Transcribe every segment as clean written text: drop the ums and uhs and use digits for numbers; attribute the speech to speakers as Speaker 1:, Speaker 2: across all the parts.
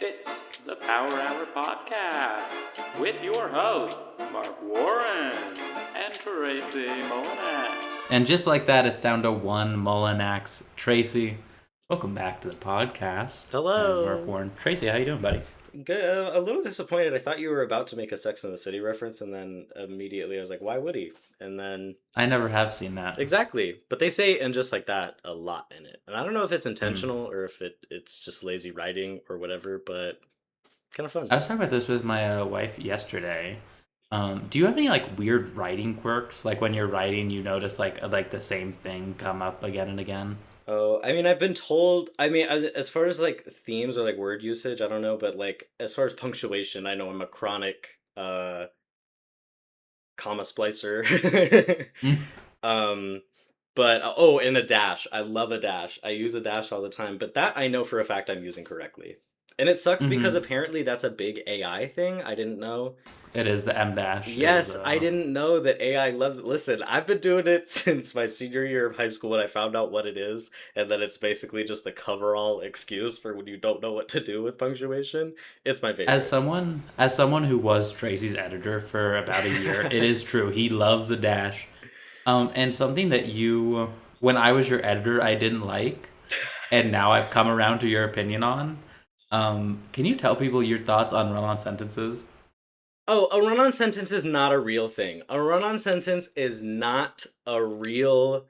Speaker 1: It's the Power Hour Podcast with your hosts, Mark Warren and Tracy Molinak.
Speaker 2: And just like that, it's down to one Mullinax. Tracy, welcome back to the podcast.
Speaker 3: Hello.
Speaker 2: Mark Warren. Tracy, how you doing, buddy?
Speaker 3: Good. A little disappointed. I thought you were about to make a Sex and the City reference, and then immediately I was like, why would he? And then...
Speaker 2: I never have seen that.
Speaker 3: Exactly. But they say "and just like that" a lot in it. And I don't know if it's intentional or if it's just lazy writing or whatever, but kind of fun.
Speaker 2: I was talking about this with my wife yesterday. Do you have any like weird writing quirks? Like when you're writing, you notice like the same thing come up again and again?
Speaker 3: Oh, I mean, I've been told, I mean, as far as like themes or like word usage, I don't know, but like as far as punctuation, I know I'm a chronic comma splicer. Um, but oh, and a dash. I love a dash. I use a dash all the time, but that I know for a fact I'm using correctly. And it sucks because apparently that's a big AI thing. I didn't know.
Speaker 2: It is the M dash.
Speaker 3: Yes, I didn't know that AI loves it. Listen, I've been doing it since my senior year of high school when I found out what it is, and then it's basically just a coverall excuse for when you don't know what to do with punctuation. It's my favorite.
Speaker 2: As someone who was Tracy's editor for about a year, it is true. He loves the dash. And something that when I was your editor, I didn't like, and now I've come around to your opinion on. Can you tell people your thoughts on run-on sentences?
Speaker 3: Oh, a run-on sentence is not a real thing. A run-on sentence is not a real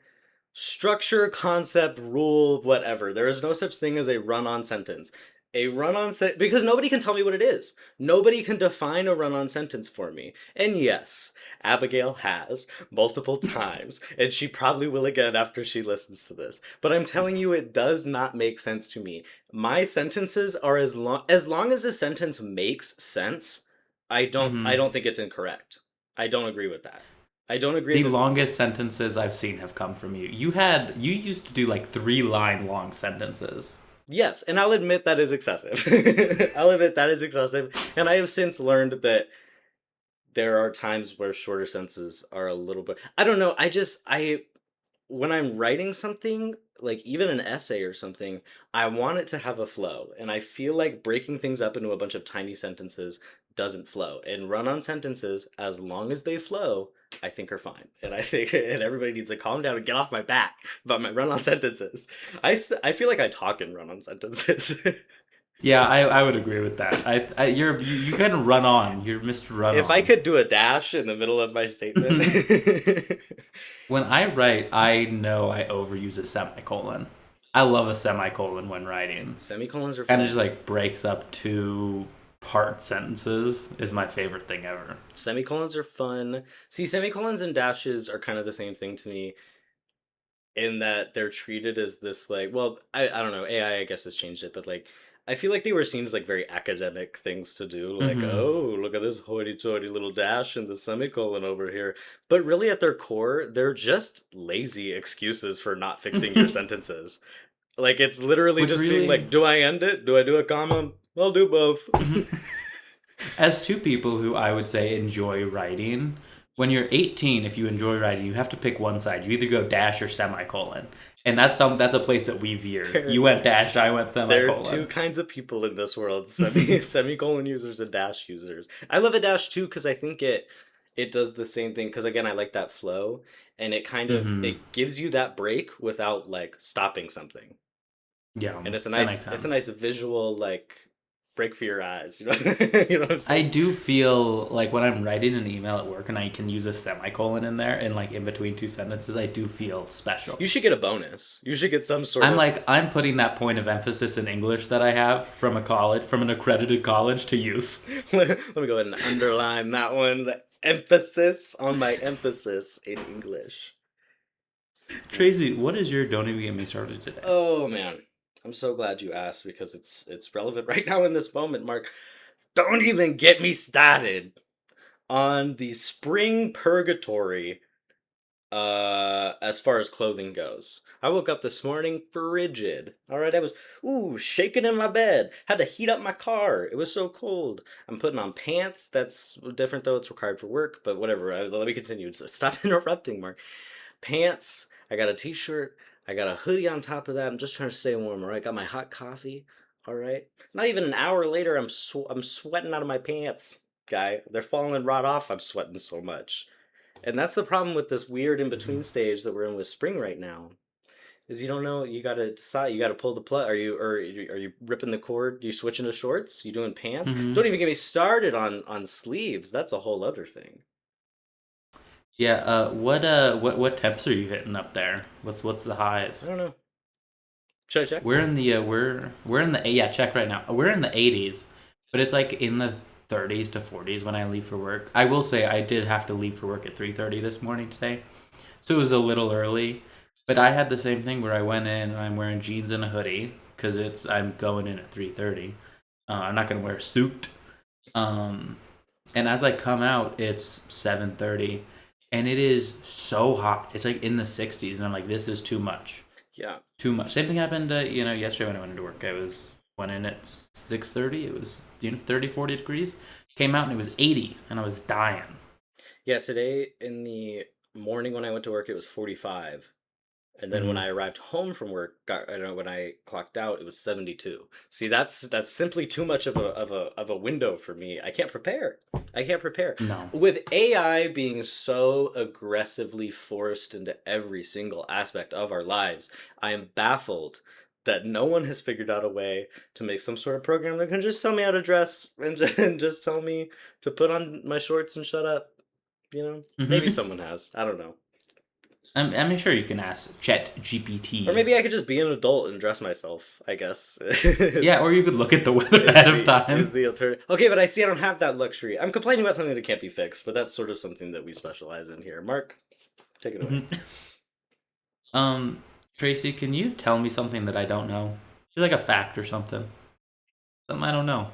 Speaker 3: structure, concept, rule, whatever. There is no such thing as a run-on sentence. A run-on sentence, because nobody can tell me what it is. Nobody can define a run-on sentence for me. And yes, Abigail has multiple times, and she probably will again after she listens to this. But I'm telling you, it does not make sense to me. My sentences are as long as a sentence makes sense. I don't think it's incorrect. I don't agree with that. I don't agree.
Speaker 2: The longest sentences I've seen have come from you. You used to do like 3-line long sentences.
Speaker 3: Yes, and I'll admit that is excessive. And I have since learned that there are times where shorter sentences are a little bit... I don't know, when I'm writing something, like even an essay or something, I want it to have a flow. And I feel like breaking things up into a bunch of tiny sentences doesn't flow. And run-on sentences, as long as they flow, I think are fine. And I think and everybody needs to calm down and get off my back about my run-on sentences. I feel like I talk in run-on sentences.
Speaker 2: Yeah, I would agree with that. You kind of run on. You're Mr. Run On.
Speaker 3: If I could do a dash in the middle of my statement.
Speaker 2: When I write, I know I overuse a semicolon. I love a semicolon when writing.
Speaker 3: Semicolons are fun.
Speaker 2: And it just like breaks up 2-part sentences is my favorite thing ever.
Speaker 3: Semicolons are fun. See, semicolons and dashes are kind of the same thing to me in that they're treated as this like, well, I don't know, AI I guess has changed it, but like I feel like they were seen as like very academic things to do, like, oh, look at this hoity-toity little dash and the semicolon over here. But really at their core, they're just lazy excuses for not fixing your sentences. Like, it's literally just being like, do I end it? Do I do a comma? I'll do both.
Speaker 2: As two people who I would say enjoy writing, when you're 18, if you enjoy writing, you have to pick one side. You either go dash or semicolon. And that's a place that we veered. You went dash, I went semicolon.
Speaker 3: There are two kinds of people in this world: semicolon users and dash users. I love a dash too because I think it does the same thing. Because again, I like that flow, and it kind of it gives you that break without like stopping something.
Speaker 2: Yeah,
Speaker 3: and it's a nice visual like break for your eyes. You know what I'm saying?
Speaker 2: I do feel like when I'm writing an email at work and I can use a semicolon in there and like in between two sentences, I do feel special.
Speaker 3: You should get a bonus. You should get some sort
Speaker 2: of... I'm putting that point of emphasis in English that I have from an accredited college to use.
Speaker 3: Let me go ahead and underline that one. The emphasis on my emphasis in English.
Speaker 2: Tracy, what is your Don't Even Get Me Started today?
Speaker 3: Oh, man. I'm so glad you asked because it's relevant right now in this moment, Mark. Don't even get me started on the spring purgatory as far as clothing goes. I woke up this morning frigid. All right, I was shaking in my bed. Had to heat up my car. It was so cold. I'm putting on pants. That's different though. It's required for work, but whatever. Let me continue. Stop interrupting, Mark. Pants. I got a t-shirt. I got a hoodie on top of that. I'm just trying to stay warm, all right? Got my hot coffee. All right. Not even an hour later, I'm sweating out of my pants, guy. They're falling right off. I'm sweating so much. And that's the problem with this weird in between stage that we're in with spring right now. Is you don't know. You gotta decide. You gotta pull the plug. Are you ripping the cord? You switching to shorts? You doing pants?
Speaker 2: Mm-hmm.
Speaker 3: Don't even get me started on sleeves. That's a whole other thing.
Speaker 2: Yeah. What temps are you hitting up there? What's the highs?
Speaker 3: I don't know. Should I check?
Speaker 2: We're in the we're in the yeah, check right now. We're in the 80s, but it's like in the 30s to 40s when I leave for work. I will say I did have to leave for work at 3:30 this morning today. So it was a little early, but I had the same thing where I went in and I'm wearing jeans and a hoodie cuz I'm going in at 3:30. I'm not going to wear a suit. Um and as I come out, it's 7:30 and it is so hot. It's like in the 60s and I'm like this is too much.
Speaker 3: Yeah.
Speaker 2: Too much. Same thing happened, yesterday when I went into work. Went in at 6:30. It was 30, 40 degrees. Came out and it was 80, and I was dying.
Speaker 3: Yeah. Today in the morning when I went to work, it was 45. And then when
Speaker 2: Hmm.
Speaker 3: I arrived home from work, I don't know, when I clocked out, it was 72. See, that's simply too much of a window for me. I can't prepare. I can't prepare.
Speaker 2: No.
Speaker 3: With AI being so aggressively forced into every single aspect of our lives, I am baffled that no one has figured out a way to make some sort of program that can just tell me how to dress and just tell me to put on my shorts and shut up. You know? Maybe
Speaker 2: Hmm.
Speaker 3: someone has. I don't know.
Speaker 2: I'm sure you can ask Chat
Speaker 3: Or
Speaker 2: GPT.
Speaker 3: maybe I could just be an adult and dress myself, I guess.
Speaker 2: Yeah, or you could look at the weather ahead of
Speaker 3: Is
Speaker 2: time.
Speaker 3: the alternative. Okay, but I see I don't have that luxury. I'm complaining about something that can't be fixed, but that's sort of something that we specialize in here. Mark, take it away.
Speaker 2: Mhm. Tracy, can you tell me something that I don't know? Just like a fact or something. Something I don't know.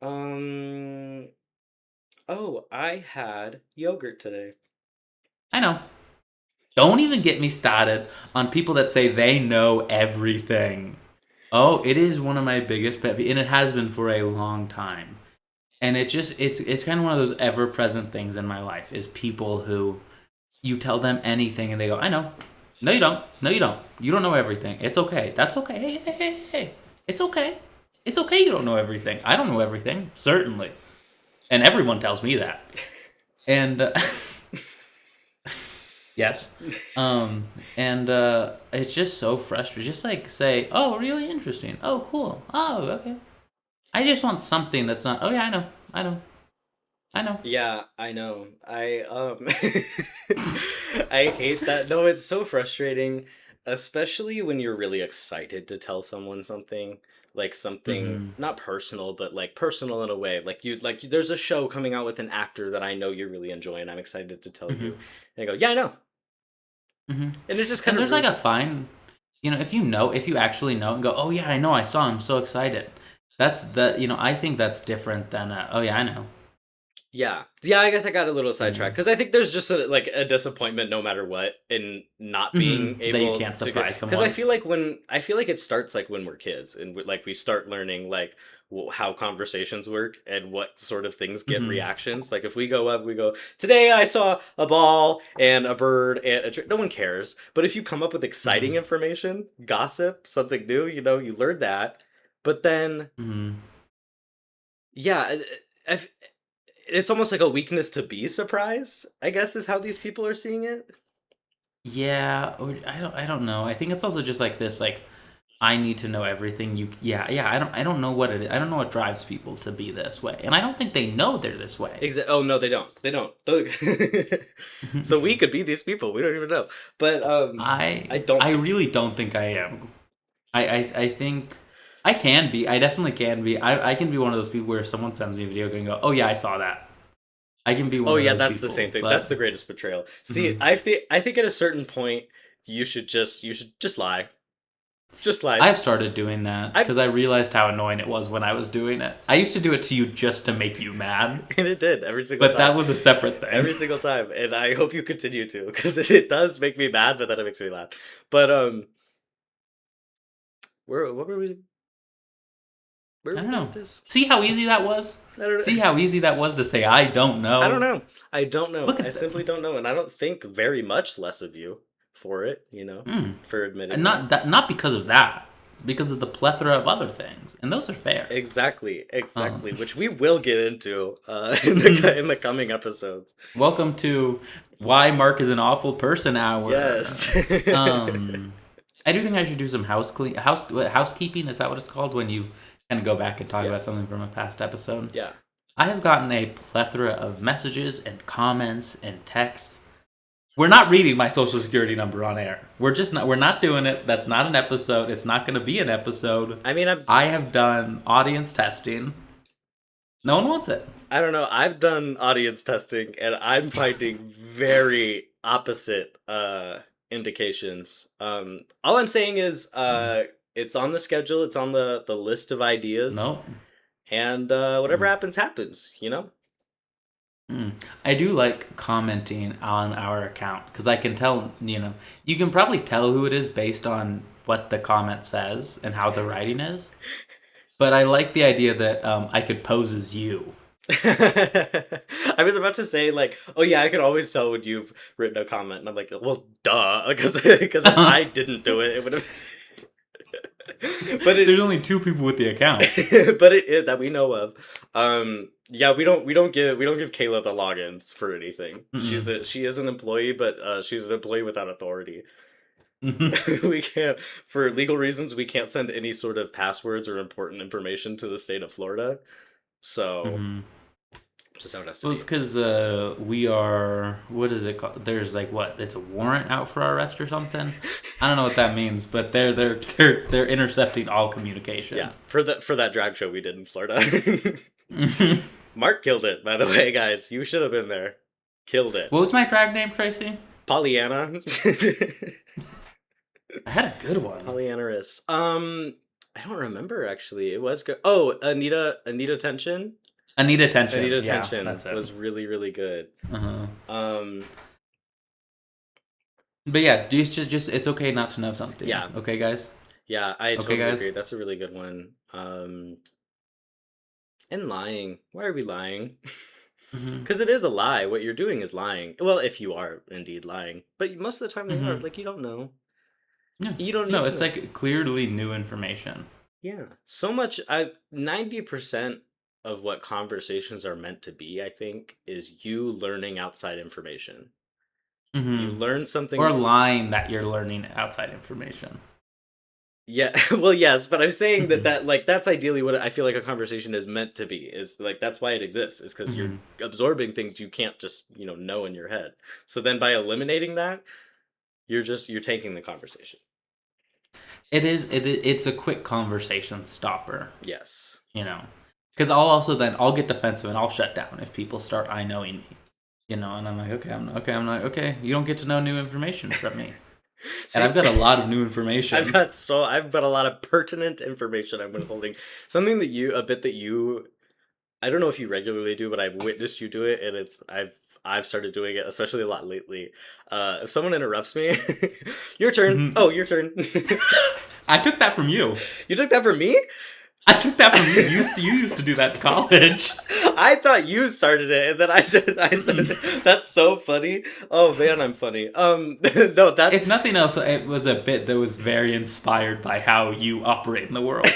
Speaker 3: Um. Oh, I had yogurt today.
Speaker 2: I know. Don't even get me started on people that say they know everything. Oh, it is one of my biggest pet peeves, and it has been for a long time. And it's kind of one of those ever present things in my life is people who you tell them anything and they go, I know. No, you don't. No, you don't. You don't know everything. It's okay. That's okay. Hey, hey, hey, hey. It's okay. It's okay. You don't know everything. I don't know everything. Certainly. And everyone tells me that. And yes. And it's just so frustrating. Just like say, oh, really interesting. Oh, cool. Oh, okay. I just want something that's not. Oh yeah, I know. I know. I know.
Speaker 3: Yeah, I know. I hate that. No, it's so frustrating, especially when you're really excited to tell someone something, like something
Speaker 2: Mm-hmm.
Speaker 3: not personal, but like personal in a way. There's a show coming out with an actor that I know you really enjoy and I'm excited to tell you.
Speaker 2: Mm-hmm.
Speaker 3: And they go, "Yeah, I know."
Speaker 2: Mm-hmm.
Speaker 3: And it just kind
Speaker 2: And
Speaker 3: of
Speaker 2: there's like
Speaker 3: ruins
Speaker 2: a
Speaker 3: it.
Speaker 2: fine, if you actually know and go, oh yeah, I know, I saw, I'm so excited. I think that's different than, oh yeah, I know.
Speaker 3: Yeah. Yeah, I guess I got a little
Speaker 2: You
Speaker 3: sidetracked
Speaker 2: know.
Speaker 3: because I think there's just a disappointment no matter what in not being
Speaker 2: Mm-hmm. That you
Speaker 3: able
Speaker 2: can't
Speaker 3: to get
Speaker 2: surprise
Speaker 3: because I
Speaker 2: someone.
Speaker 3: feel like it starts like when we're kids and like we start learning like how conversations work and what sort of things get
Speaker 2: Mm-hmm.
Speaker 3: reactions. Like if we go up, we go, "Today I saw a ball and a bird and no one cares. But if you come up with
Speaker 2: Mm-hmm.
Speaker 3: exciting information, gossip, something new, you learn that. But then
Speaker 2: Mm-hmm.
Speaker 3: yeah, I, it's almost like a weakness to be surprised, I guess is how these people are seeing it.
Speaker 2: Yeah, or I don't know. I think it's also just like this, like, I need to know everything. Yeah, I don't know what it is. I don't know what drives people to be this way. And I don't think they know they're this way.
Speaker 3: Oh no, they don't. They don't. So we could be these people. We don't even know. But I don't
Speaker 2: I
Speaker 3: think.
Speaker 2: really don't think I am. I think I can be. I definitely can be. I can be one of those people where if someone sends me a video and go, "Oh yeah, I saw that." I can be
Speaker 3: Oh
Speaker 2: one of
Speaker 3: yeah,
Speaker 2: those
Speaker 3: that's the
Speaker 2: people.
Speaker 3: same thing. That's
Speaker 2: But
Speaker 3: the greatest betrayal. See,
Speaker 2: mhm.
Speaker 3: I think at a certain point you should just lie. Just lie.
Speaker 2: I've started doing that
Speaker 3: I
Speaker 2: because I realized how annoying it was when I was doing it. I used to do it to you just to make you mad,
Speaker 3: and it did every single
Speaker 2: but
Speaker 3: time.
Speaker 2: that was a separate thing.
Speaker 3: Every single time, and I hope you continue to because it does make me mad, but then it makes me laugh. But where what were
Speaker 2: I
Speaker 3: we
Speaker 2: don't
Speaker 3: going
Speaker 2: know.
Speaker 3: with this?
Speaker 2: See how easy that was?
Speaker 3: I don't know.
Speaker 2: See how easy that was to say I don't
Speaker 3: I don't
Speaker 2: know?
Speaker 3: know. I don't know.
Speaker 2: Look
Speaker 3: I
Speaker 2: at that.
Speaker 3: simply don't know, and I don't think very much less of you for it.
Speaker 2: Mm.
Speaker 3: For admitting
Speaker 2: And
Speaker 3: that.
Speaker 2: not because of that. because of the plethora of other things, and those are fair.
Speaker 3: Exactly,
Speaker 2: Um,
Speaker 3: which we will get into in the coming episodes.
Speaker 2: welcome to Why Mark is an Awful Person Hour.
Speaker 3: Yes.
Speaker 2: I do think I should do some housekeeping. Is that what it's called when you kind of go back and talk about
Speaker 3: Yes.
Speaker 2: something from a past episode?
Speaker 3: Yeah.
Speaker 2: I have gotten a plethora of messages and comments and texts. We're not reading my social security number on air. We're not doing it. That's not an episode. It's not going to be an episode.
Speaker 3: I mean,
Speaker 2: I have done audience testing. No one wants it.
Speaker 3: I don't know. I've done audience testing, and I'm finding very opposite indications. All I'm saying is it's on the schedule. It's on the list of ideas.
Speaker 2: No.
Speaker 3: And whatever happens, happens. You know.
Speaker 2: I do like commenting on our account because I can tell, you can probably tell who it is based on what the comment says and how the writing is. But I like the idea that I could pose as you.
Speaker 3: I was about to say like, oh yeah, I can always tell when you've written a comment, and I'm like, well, duh, because if I didn't do it, it would have. But
Speaker 2: there's only 2 people with the account.
Speaker 3: But it that we know of. Yeah, we don't give Kayla the logins for anything. She is an employee, but she's an employee without authority. We can't, for legal reasons, we can't send any sort of passwords or important information to the state of Florida. So just how it has to
Speaker 2: Well,
Speaker 3: be.
Speaker 2: it's because we are, what is it called? There's like what? It's a warrant out for our arrest or something. I don't know what that means, but they're intercepting all communication.
Speaker 3: Yeah, for that drag show we did in Florida. Mark killed it, by the way, guys. You should have been there. Killed it.
Speaker 2: What was my drag name, Tracy?
Speaker 3: Pollyanna.
Speaker 2: I had a good one.
Speaker 3: Pollyannaris. I don't remember actually. It was good. Oh, Anita Tension.
Speaker 2: Anita Tension.
Speaker 3: Anita
Speaker 2: Yeah,
Speaker 3: Tension
Speaker 2: that's it.
Speaker 3: was really, really good.
Speaker 2: But yeah, just it's okay not to know something.
Speaker 3: Yeah.
Speaker 2: Okay, guys?
Speaker 3: Yeah, I totally
Speaker 2: guys?
Speaker 3: agree. That's a really good one. And lying. Why are we lying? Because it is a lie. What you're doing is lying. Well, if you are indeed lying. But most of the time they are. Like, you don't know.
Speaker 2: Yeah.
Speaker 3: You don't need
Speaker 2: No,
Speaker 3: to
Speaker 2: it's
Speaker 3: know.
Speaker 2: like clearly new information.
Speaker 3: Yeah. So much, 90% of what conversations are meant to be, I think, is you learning outside information. You learn something.
Speaker 2: Or lying that you're learning outside information.
Speaker 3: Yeah, well, yes, but I'm saying that like that's ideally what I feel like a conversation is meant to be. Is like that's why it exists. Is because you're absorbing things you can't just know in your head. So then by eliminating that, you're taking the conversation.
Speaker 2: It's a quick conversation stopper.
Speaker 3: Yes.
Speaker 2: Because I'll get defensive and I'll shut down if people start I knowing me. And I'm like, okay, you don't get to know new information from me. And I've got a lot of new information.
Speaker 3: I've got a lot of pertinent information I've been holding. Something that I don't know if you regularly do, but I've witnessed you do it, and I've started doing it, especially a lot lately. If someone interrupts me, your turn. Oh, your turn.
Speaker 2: I took that from you.
Speaker 3: You took that from me?
Speaker 2: I took that from you. You used to do that in college.
Speaker 3: I thought you started it, and then I said, that's so funny. Oh man, I'm funny. No, that's
Speaker 2: if nothing else, it was a bit that was very inspired by how you operate in the world.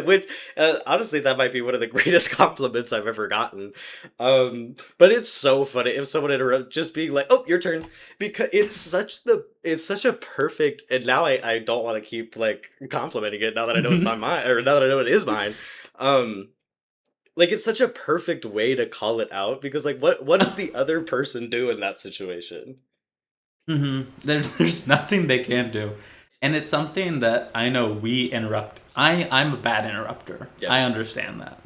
Speaker 3: Which honestly, that might be one of the greatest compliments I've ever gotten. But it's so funny if someone interrupts, just being like, "Oh, your turn," because it's such a perfect. And now I don't want to keep like complimenting it now that I know it's not mine, or now that I know it is mine. Like it's such a perfect way to call it out, because like what does the other person do in that situation?
Speaker 2: There's nothing they can do. And it's something that I know we interrupt. I'm a bad interrupter.
Speaker 3: Yeah,
Speaker 2: I understand that.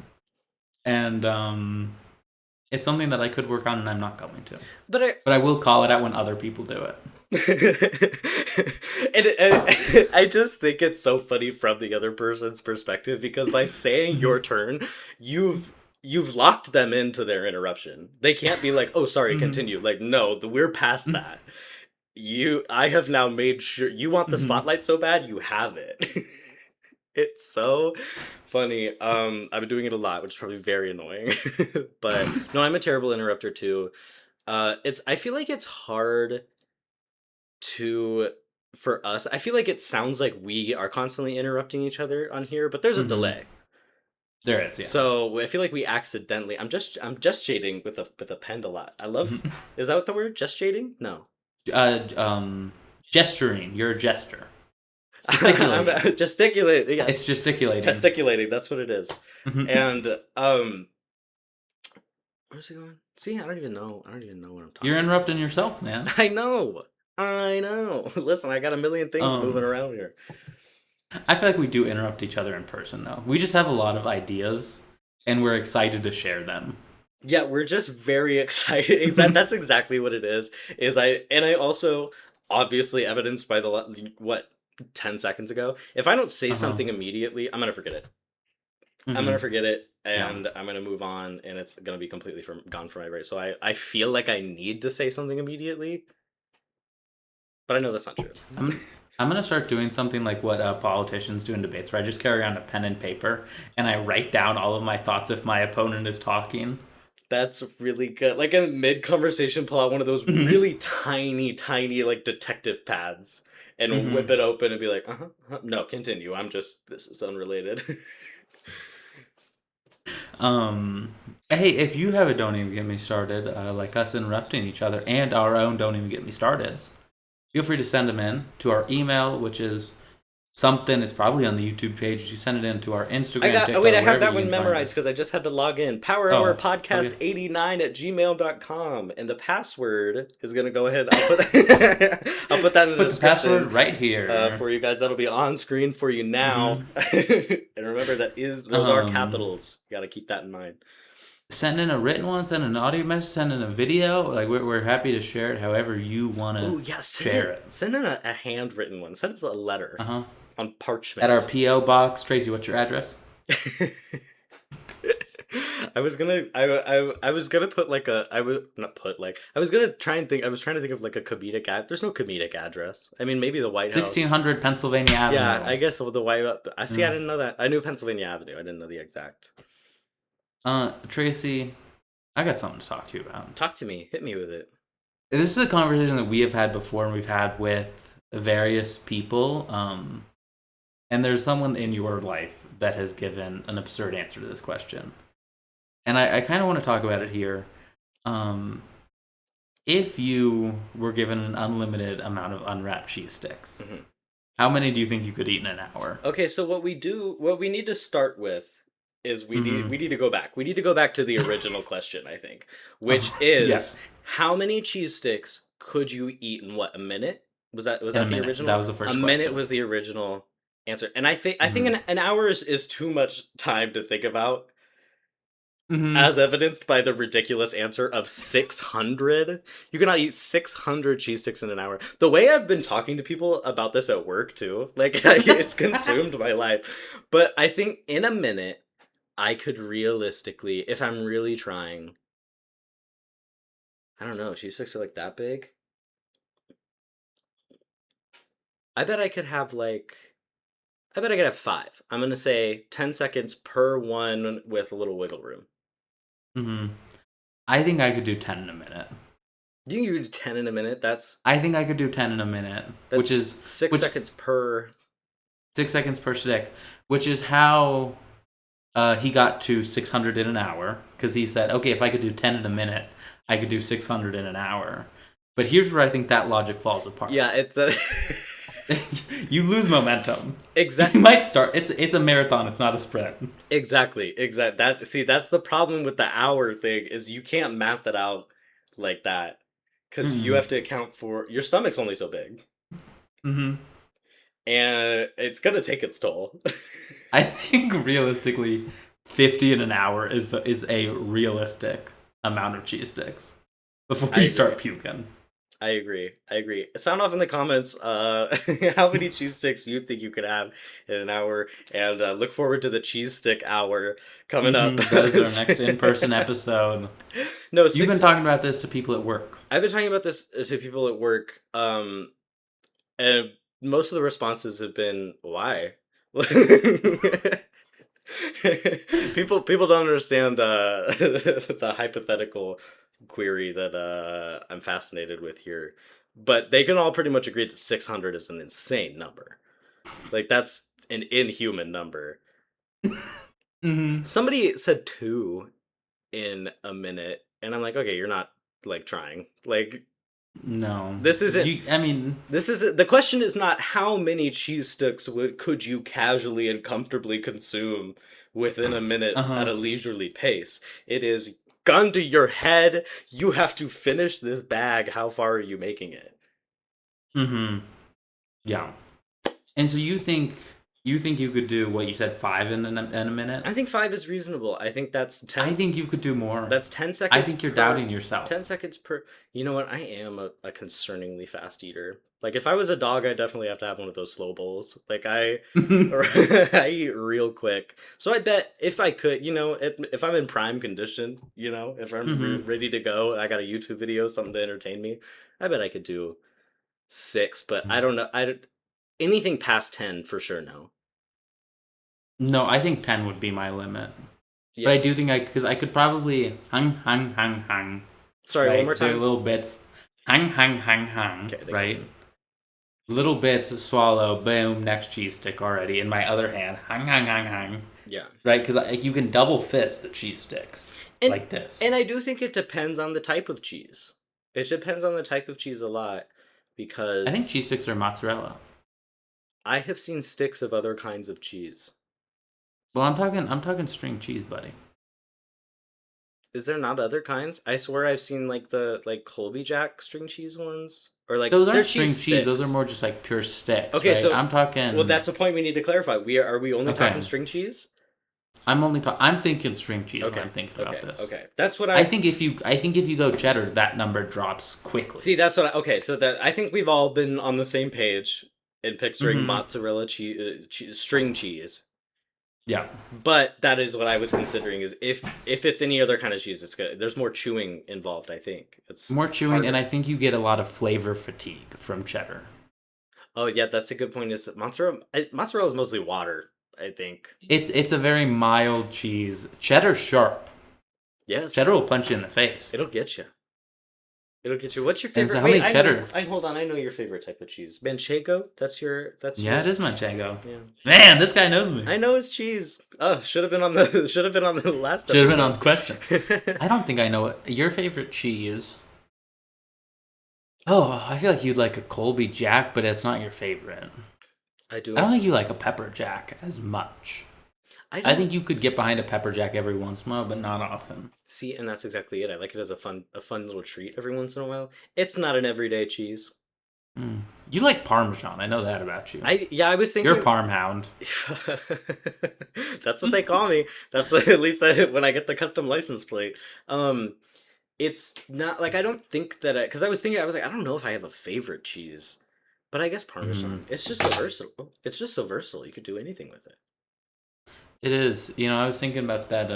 Speaker 2: And it's something that I could work on, and I'm not going to. But I will call it out when other people do it.
Speaker 3: and I just think it's so funny from the other person's perspective, because by saying your turn, you've locked them into their interruption. They can't be like, "Oh, sorry, continue." Like, no, we're past that. I have now made sure you want the spotlight so bad, you have it. It's so funny. I've been doing it a lot, which is probably very annoying. But no, I'm a terrible interrupter too. I feel like it's hard to for us, I feel like it sounds like we are constantly interrupting each other on here, but there's a delay.
Speaker 2: There is, yeah.
Speaker 3: So I feel like we accidentally. I'm just shading with a pen a lot. I love. Is that what the word just shading? No.
Speaker 2: Gesturing. You're a jester.
Speaker 3: I'm gesticulating. Yeah.
Speaker 2: It's gesticulating.
Speaker 3: Testiculating. That's what it is.
Speaker 2: Mhm.
Speaker 3: And where's it going? See, I don't even know what I'm talking.
Speaker 2: You're interrupting yourself, man.
Speaker 3: I know. Listen, I got a million things moving around here.
Speaker 2: I feel like we do interrupt each other in person, though. We just have a lot of ideas, and we're excited to share them.
Speaker 3: Yeah, we're just very excited. That's exactly what it is. I also obviously evidenced by what 10 seconds ago. If I don't say something immediately, I'm gonna forget it. I'm gonna forget it, and I'm gonna move on, and it's gonna be completely gone from my brain. So I feel like I need to say something immediately, but I know that's not true.
Speaker 2: I'm gonna start doing something like what politicians do in debates, where I just carry around a pen and paper and I write down all of my thoughts if my opponent is talking.
Speaker 3: That's really good. Like a mid-conversation, pull out one of those really tiny like detective pads and whip it open and be like, no, continue. This is unrelated.
Speaker 2: Hey, if you have a Don't Even Get Me Started, like us interrupting each other, and our own Don't Even Get Me Started, feel free to send them in to our email, which is something. It's probably on the YouTube page. You send it in to our Instagram.
Speaker 3: I have that one memorized because I just had to log in. PowerHourPodcast89@gmail.com, and the password is gonna go ahead. I'll put that in the description.
Speaker 2: The password right here
Speaker 3: for you guys. That'll be on screen for you now. And remember those are capitals. You got to keep that in mind.
Speaker 2: Send in a written one, send an audio message, send in a video. Like we're happy to share it however you want to share it.
Speaker 3: Send in a handwritten one. Send us a letter on parchment.
Speaker 2: At our P.O. box. Tracy, what's your address?
Speaker 3: I was gonna put like I was trying to think of like a comedic there's no comedic address. I mean, maybe the White House.
Speaker 2: 1600 Pennsylvania Avenue.
Speaker 3: Yeah, I guess the White House. I didn't know that. I knew Pennsylvania Avenue. I didn't know the exact.
Speaker 2: Tracy, I got something to talk to you about.
Speaker 3: Talk to me. Hit me with it.
Speaker 2: This is a conversation that we have had before, and we've had with various people. And there's someone in your life that has given an absurd answer to this question. And I kind of want to talk about it here. If you were given an unlimited amount of unwrapped cheese sticks, how many do you think you could eat in an hour?
Speaker 3: Okay, so what we need to start with is we need to go back. We need to go back to the original question, I think, which is how many cheese sticks could you eat in what, a minute? Was that the original?
Speaker 2: That was the first question.
Speaker 3: A minute was the original answer. And I think an hour is too much time to think about. As evidenced by the ridiculous answer of 600. You cannot eat 600 cheese sticks in an hour. The way I've been talking to people about this at work too, like it's consumed my life. But I think in a minute, I could realistically, if I'm really trying, I don't know, cheese sticks are like that big. I bet I could have 5. I'm going to say 10 seconds per one with a little wiggle room.
Speaker 2: I think I could do 10 in a minute.
Speaker 3: Do you do 10 in a minute?
Speaker 2: I think I could do 10 in a minute, which is
Speaker 3: 6 seconds per
Speaker 2: 6 seconds per stick, which is how he got to 600 in an hour, because he said, okay, if I could do 10 in a minute, I could do 600 in an hour. But here's where I think that logic falls apart.
Speaker 3: Yeah, it's
Speaker 2: you lose momentum.
Speaker 3: Exactly.
Speaker 2: You might start. It's a marathon. It's not a sprint.
Speaker 3: Exactly. That's the problem with the hour thing, is you can't map that out like that, because you have to account for your stomach's only so big. And it's gonna take its toll.
Speaker 2: I think realistically, 50 in an hour is a realistic amount of cheese sticks before you start puking.
Speaker 3: I agree. Sound off in the comments how many cheese sticks you think you could have in an hour, and look forward to the cheese stick hour coming up.
Speaker 2: That is our next in-person episode.
Speaker 3: No,
Speaker 2: you've been talking about this to people at work.
Speaker 3: I've been talking about this to people at work, and most of the responses have been, why? People don't understand the hypothetical query that I'm fascinated with here. but they can all pretty much agree that 600 is an insane number. Like, that's an inhuman number.
Speaker 2: Mm-hmm.
Speaker 3: Somebody said 2 in a minute, and I'm like, okay, you're not, like, trying. Like,
Speaker 2: No.
Speaker 3: this isn't...
Speaker 2: I mean...
Speaker 3: This is the question is not how many cheese sticks could you casually and comfortably consume within a minute at a leisurely pace. It is gun to your head. You have to finish this bag. How far are you making it?
Speaker 2: Mm-hmm. Yeah. And so you think you could do what you said 5 in a minute?
Speaker 3: I think 5 is reasonable. I think that's 10.
Speaker 2: I think you could do more.
Speaker 3: That's 10 seconds.
Speaker 2: I think you're doubting yourself.
Speaker 3: 10 seconds per. You know what? I am a concerningly fast eater. Like, if I was a dog, I definitely have to have one of those slow bowls. Like, I eat real quick. So I bet if I could, if I'm in prime condition, if I'm ready to go, I got a YouTube video, something to entertain me, I bet I could do 6. But I don't know. Anything past 10 for sure, no.
Speaker 2: No, I think 10 would be my limit.
Speaker 3: Yeah.
Speaker 2: But I do think because I could probably hang.
Speaker 3: Sorry,
Speaker 2: right?
Speaker 3: one more time.
Speaker 2: They're little bits. Hang,
Speaker 3: Okay,
Speaker 2: right? Little bits, swallow, boom, next cheese stick already. In my other hand, hang.
Speaker 3: Yeah.
Speaker 2: Right? Because you can double fist the cheese sticks like this.
Speaker 3: And I do think it depends on the type of cheese. It depends on the type of cheese a lot, because...
Speaker 2: I think cheese sticks are mozzarella.
Speaker 3: I have seen sticks of other kinds of cheese.
Speaker 2: Well, I'm talking string cheese, buddy.
Speaker 3: Is there not other kinds? I swear I've seen the Colby Jack string cheese ones, or
Speaker 2: those aren't
Speaker 3: string
Speaker 2: cheese. Those are more just like pure sticks.
Speaker 3: Okay,
Speaker 2: right?
Speaker 3: so
Speaker 2: I'm talking.
Speaker 3: Well, that's the point we need to clarify. Are we only talking string cheese?
Speaker 2: I'm thinking string cheese when I'm thinking about this.
Speaker 3: Okay, that's what
Speaker 2: I think if you go cheddar, that number drops quickly.
Speaker 3: See, that's what. So that I think we've all been on the same page in picturing mozzarella cheese, string cheese.
Speaker 2: Yeah,
Speaker 3: but that is what I was considering. Is if it's any other kind of cheese, it's good. There's more chewing involved. I think it's
Speaker 2: more chewing,
Speaker 3: harder.
Speaker 2: And I think you get a lot of flavor fatigue from cheddar.
Speaker 3: Oh yeah, that's a good point. Is mozzarella is mostly water, I think.
Speaker 2: It's a very mild cheese. Cheddar's sharp.
Speaker 3: Yes.
Speaker 2: Cheddar will punch you in the face.
Speaker 3: It'll get you. What's your favorite?
Speaker 2: And so how many cheddar?
Speaker 3: Hold on. I know your favorite type of cheese. Manchego. That's
Speaker 2: yeah, it is manchego.
Speaker 3: Yeah.
Speaker 2: Man, this guy knows me.
Speaker 3: I know his cheese. Oh, should have been on the last.
Speaker 2: Should have been on the question. I don't think I know it. Your favorite cheese. Oh, I feel like you'd like a Colby Jack, but it's not your favorite.
Speaker 3: I do.
Speaker 2: I don't think you like a pepper jack as much. I think you could get behind a pepper jack every once in a while, but not often.
Speaker 3: See, and that's exactly it. I like it as a fun little treat every once in a while. It's not an everyday cheese.
Speaker 2: You like Parmesan. I know that about you.
Speaker 3: I was thinking...
Speaker 2: You're a Parm hound.
Speaker 3: That's what they call me. That's at least when I get the custom license plate. It's not like I don't think that because I was like I don't know if I have a favorite cheese, but I guess Parmesan. It's just so versatile. You could do anything with it.
Speaker 2: It is. I was thinking about that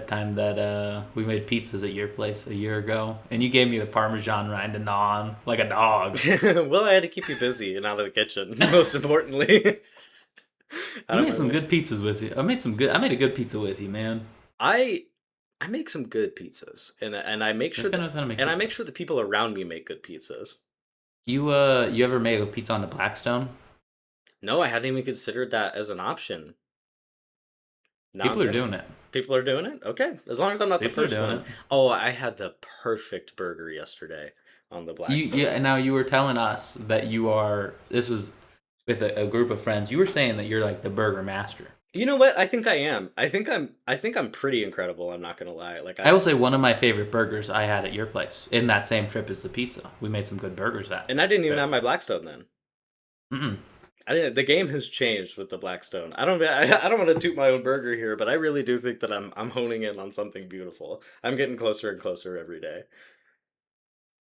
Speaker 2: time that we made pizzas at your place a year ago, and you gave me the Parmesan rind to gnaw on like a dog.
Speaker 3: Well, I had to keep you busy and out of the kitchen, most importantly.
Speaker 2: I made some good pizzas with you. I made a good pizza with you, man.
Speaker 3: I make some good pizzas, and I make sure I make sure the people around me make good pizzas.
Speaker 2: You ever made a pizza on the Blackstone?
Speaker 3: No, I hadn't even considered that as an option.
Speaker 2: People are doing it.
Speaker 3: People are doing it? Okay. As long as I'm not the first one. Oh, I had the perfect burger yesterday on the Blackstone.
Speaker 2: Now you were telling us that this was with a group of friends. You were saying that you're like the burger master.
Speaker 3: You know what? I think I am. I think I'm pretty incredible, I'm not gonna lie.
Speaker 2: I will say one of my favorite burgers I had at your place in that same trip is the pizza. We made some good burgers at.
Speaker 3: And I didn't even have my Blackstone then.
Speaker 2: Mm-mm.
Speaker 3: The game has changed with the Blackstone. I don't want to toot my own burger here, but I really do think that I'm honing in on something beautiful. I'm getting closer and closer every day.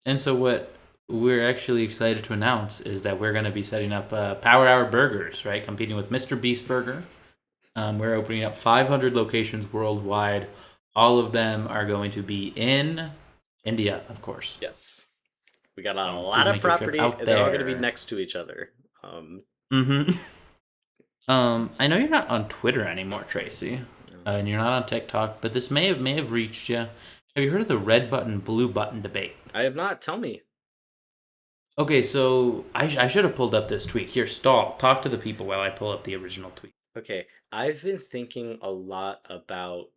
Speaker 2: And so what we're actually excited to announce is that we're going to be setting up Power Hour Burgers, right? Competing with Mr. Beast Burger. We're opening up 500 locations worldwide. All of them are going to be in India, of course.
Speaker 3: Yes. We got a lot of property. They're all going to be next to each other.
Speaker 2: I know you're not on Twitter anymore, Tracy, and you're not on TikTok, but this may have reached you. Have you heard of the red button, blue button debate?
Speaker 3: I have not. Tell me.
Speaker 2: Okay, so I should have pulled up this tweet. Here, stall. Talk to the people while I pull up the original tweet.
Speaker 3: Okay, I've been thinking a lot about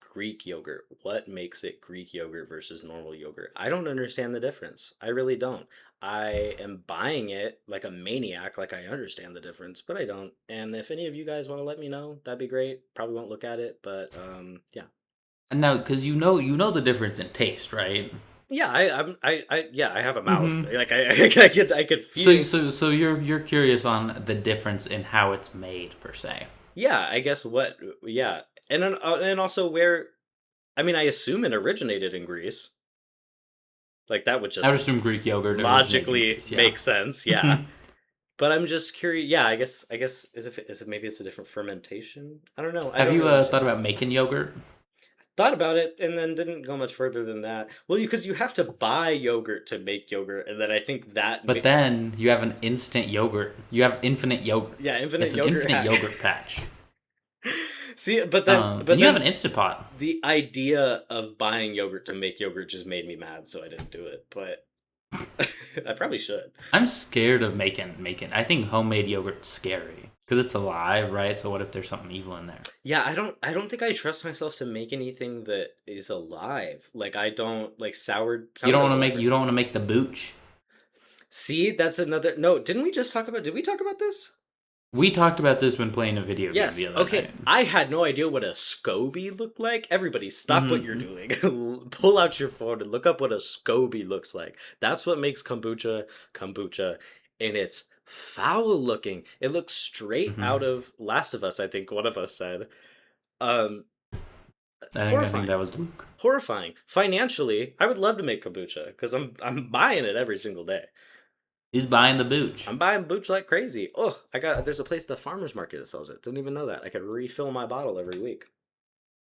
Speaker 3: Greek yogurt. What makes it Greek yogurt versus normal yogurt? I don't understand the difference. I really don't. I am buying it like a maniac, like I understand the difference, but I don't. And if any of you guys want to let me know, that'd be great. Probably won't look at it, but yeah.
Speaker 2: Now, because you know the difference in taste, right?
Speaker 3: Yeah, yeah, I have a mouth.
Speaker 2: Mm-hmm.
Speaker 3: Like I could feel.
Speaker 2: So you're curious on the difference in how it's made per se.
Speaker 3: Yeah, I guess what. Yeah, and also where. I mean, I assume it originated in Greece. Like that would
Speaker 2: I would
Speaker 3: just
Speaker 2: assume Greek yogurt originated in
Speaker 3: logically
Speaker 2: Greece. Yeah.
Speaker 3: make sense. Yeah, but I'm just curious. Yeah, I guess is it maybe it's a different fermentation? I don't know. I
Speaker 2: Have
Speaker 3: don't
Speaker 2: you
Speaker 3: really
Speaker 2: thought
Speaker 3: understand.
Speaker 2: about making yogurt?
Speaker 3: Thought about it and then didn't go much further than that. Well, because you have to buy yogurt to make yogurt, and then I think that
Speaker 2: But then you have an instant yogurt. You have infinite yogurt.
Speaker 3: yeah, infinite
Speaker 2: It's an
Speaker 3: yogurt
Speaker 2: infinite
Speaker 3: hack.
Speaker 2: yogurt patch.
Speaker 3: See, but then
Speaker 2: And you have an Instant Pot.
Speaker 3: the idea of buying yogurt to make yogurt just made me mad, so I didn't do it. But I probably should.
Speaker 2: I'm scared of making. I think homemade yogurt's scary because it's alive, right? So what if there's something evil in there?
Speaker 3: Yeah, I don't think I trust myself to make anything that is alive. Like I don't like
Speaker 2: You don't
Speaker 3: sourdough's
Speaker 2: want to make.
Speaker 3: whatever.
Speaker 2: You don't want to make the booch.
Speaker 3: See, that's another. No, didn't we just talk about? Did we talk about this?
Speaker 2: We talked about this when playing a video game
Speaker 3: Yes.
Speaker 2: the other
Speaker 3: Okay.
Speaker 2: night.
Speaker 3: I had no idea what a SCOBY looked like. Everybody, stop what you're
Speaker 2: Mm-hmm.
Speaker 3: doing. Pull out your phone and look up what a SCOBY looks like. That's what makes kombucha, and it's foul looking. It looks straight
Speaker 2: Mm-hmm.
Speaker 3: out of Last of Us. I think one of us said. Um,
Speaker 2: I think
Speaker 3: horrifying.
Speaker 2: that was Luke.
Speaker 3: Horrifying. Financially, I would love to make kombucha because I'm buying it every single day.
Speaker 2: He's buying the booch.
Speaker 3: I'm buying booch like crazy. Oh, there's a place at the farmers market that sells it. Didn't even know that. I could refill my bottle every week.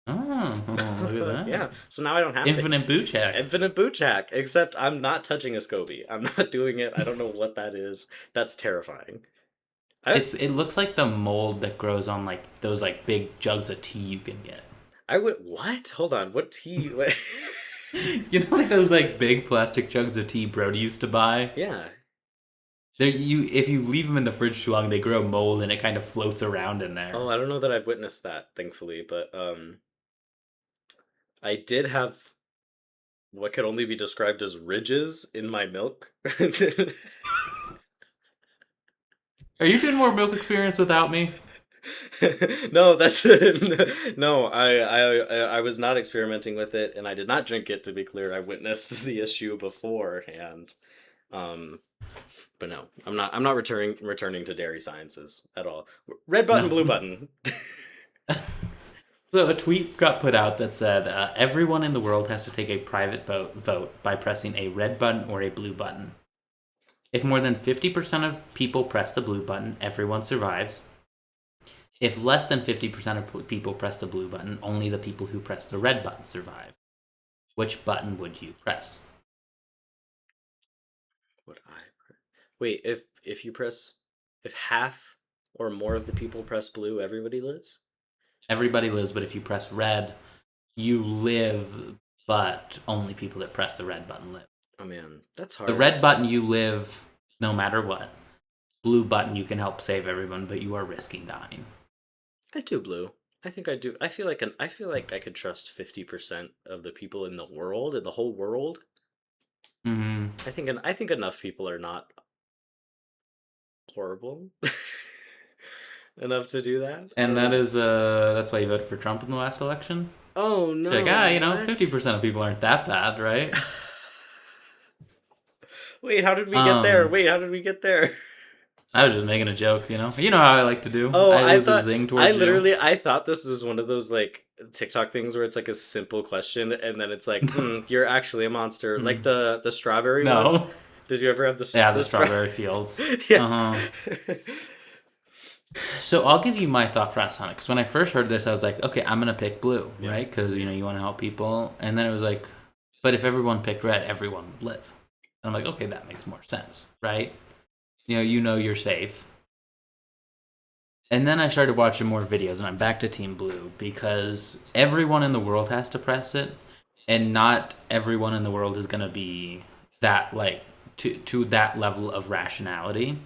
Speaker 2: Oh, look at that.
Speaker 3: Yeah. So now I don't have to.
Speaker 2: Infinite booch hack.
Speaker 3: Infinite booch hack. Except I'm not touching a SCOBY. I'm not doing it. I don't know what that is. That's terrifying.
Speaker 2: It looks like the mold that grows on like those like big jugs of tea you can get.
Speaker 3: I would what? Hold on. What tea? What?
Speaker 2: You know, like those like big plastic jugs of tea Brody used to buy.
Speaker 3: Yeah.
Speaker 2: If you leave them in the fridge too long, they grow mold and it kind of floats around in there.
Speaker 3: Oh, I don't know that I've witnessed that, thankfully, but I did have what could only be described as ridges in my milk.
Speaker 2: Are you getting more milk experience without me?
Speaker 3: No, that's no. I was not experimenting with it, and I did not drink it. To be clear, I witnessed the issue beforehand. Um, but no, I'm not returning to dairy sciences at all. Red button,
Speaker 2: No.
Speaker 3: blue button.
Speaker 2: So a tweet got put out that said, everyone in the world has to take a private vote by pressing a red button or a blue button. If more than 50% of people press the blue button, everyone survives. If less than 50% of people press the blue button, only the people who press the red button survive. Which button would you press?
Speaker 3: Would I wait? If half or more of the people press blue, everybody lives.
Speaker 2: Everybody lives, but if you press red, you live, but only people that press the red button live.
Speaker 3: Oh man, that's hard.
Speaker 2: The red button, you live no matter what. Blue button, you can help save everyone, but you are risking dying.
Speaker 3: I do blue. I think I do. I feel like I could trust 50% of the people in the world, in the whole world.
Speaker 2: Mm-hmm.
Speaker 3: I think enough people are not horrible enough to do that.
Speaker 2: And that's why you voted for Trump in the last election?
Speaker 3: Oh no.
Speaker 2: You're like,
Speaker 3: what?
Speaker 2: 50% of people aren't that bad, right?
Speaker 3: Wait, how did we get there?
Speaker 2: Um,
Speaker 3: Wait, how did we get there?
Speaker 2: I was just making a joke, you know? You know how I like to do.
Speaker 3: Oh,
Speaker 2: I
Speaker 3: I
Speaker 2: lose a
Speaker 3: thought
Speaker 2: zing towards
Speaker 3: I
Speaker 2: you.
Speaker 3: literally I thought this was one of those like TikTok things where it's like a simple question and then it's like, you're actually a monster. Like the strawberry one.
Speaker 2: No.
Speaker 3: Did you ever have the
Speaker 2: Yeah, the strawberry fields.
Speaker 3: Yeah.
Speaker 2: Uh-huh. So I'll give you my thought process on it. Because when I first heard this, I was like, okay, I'm going to pick blue,
Speaker 3: Yeah.
Speaker 2: right? Because, you want to help people. And then it was like, but if everyone picked red, everyone would live. And I'm like, okay, that makes more sense, right? You're safe. And then I started watching more videos, and I'm back to Team Blue because everyone in the world has to press it, and not everyone in the world is going to be that, like, to that level of rationality,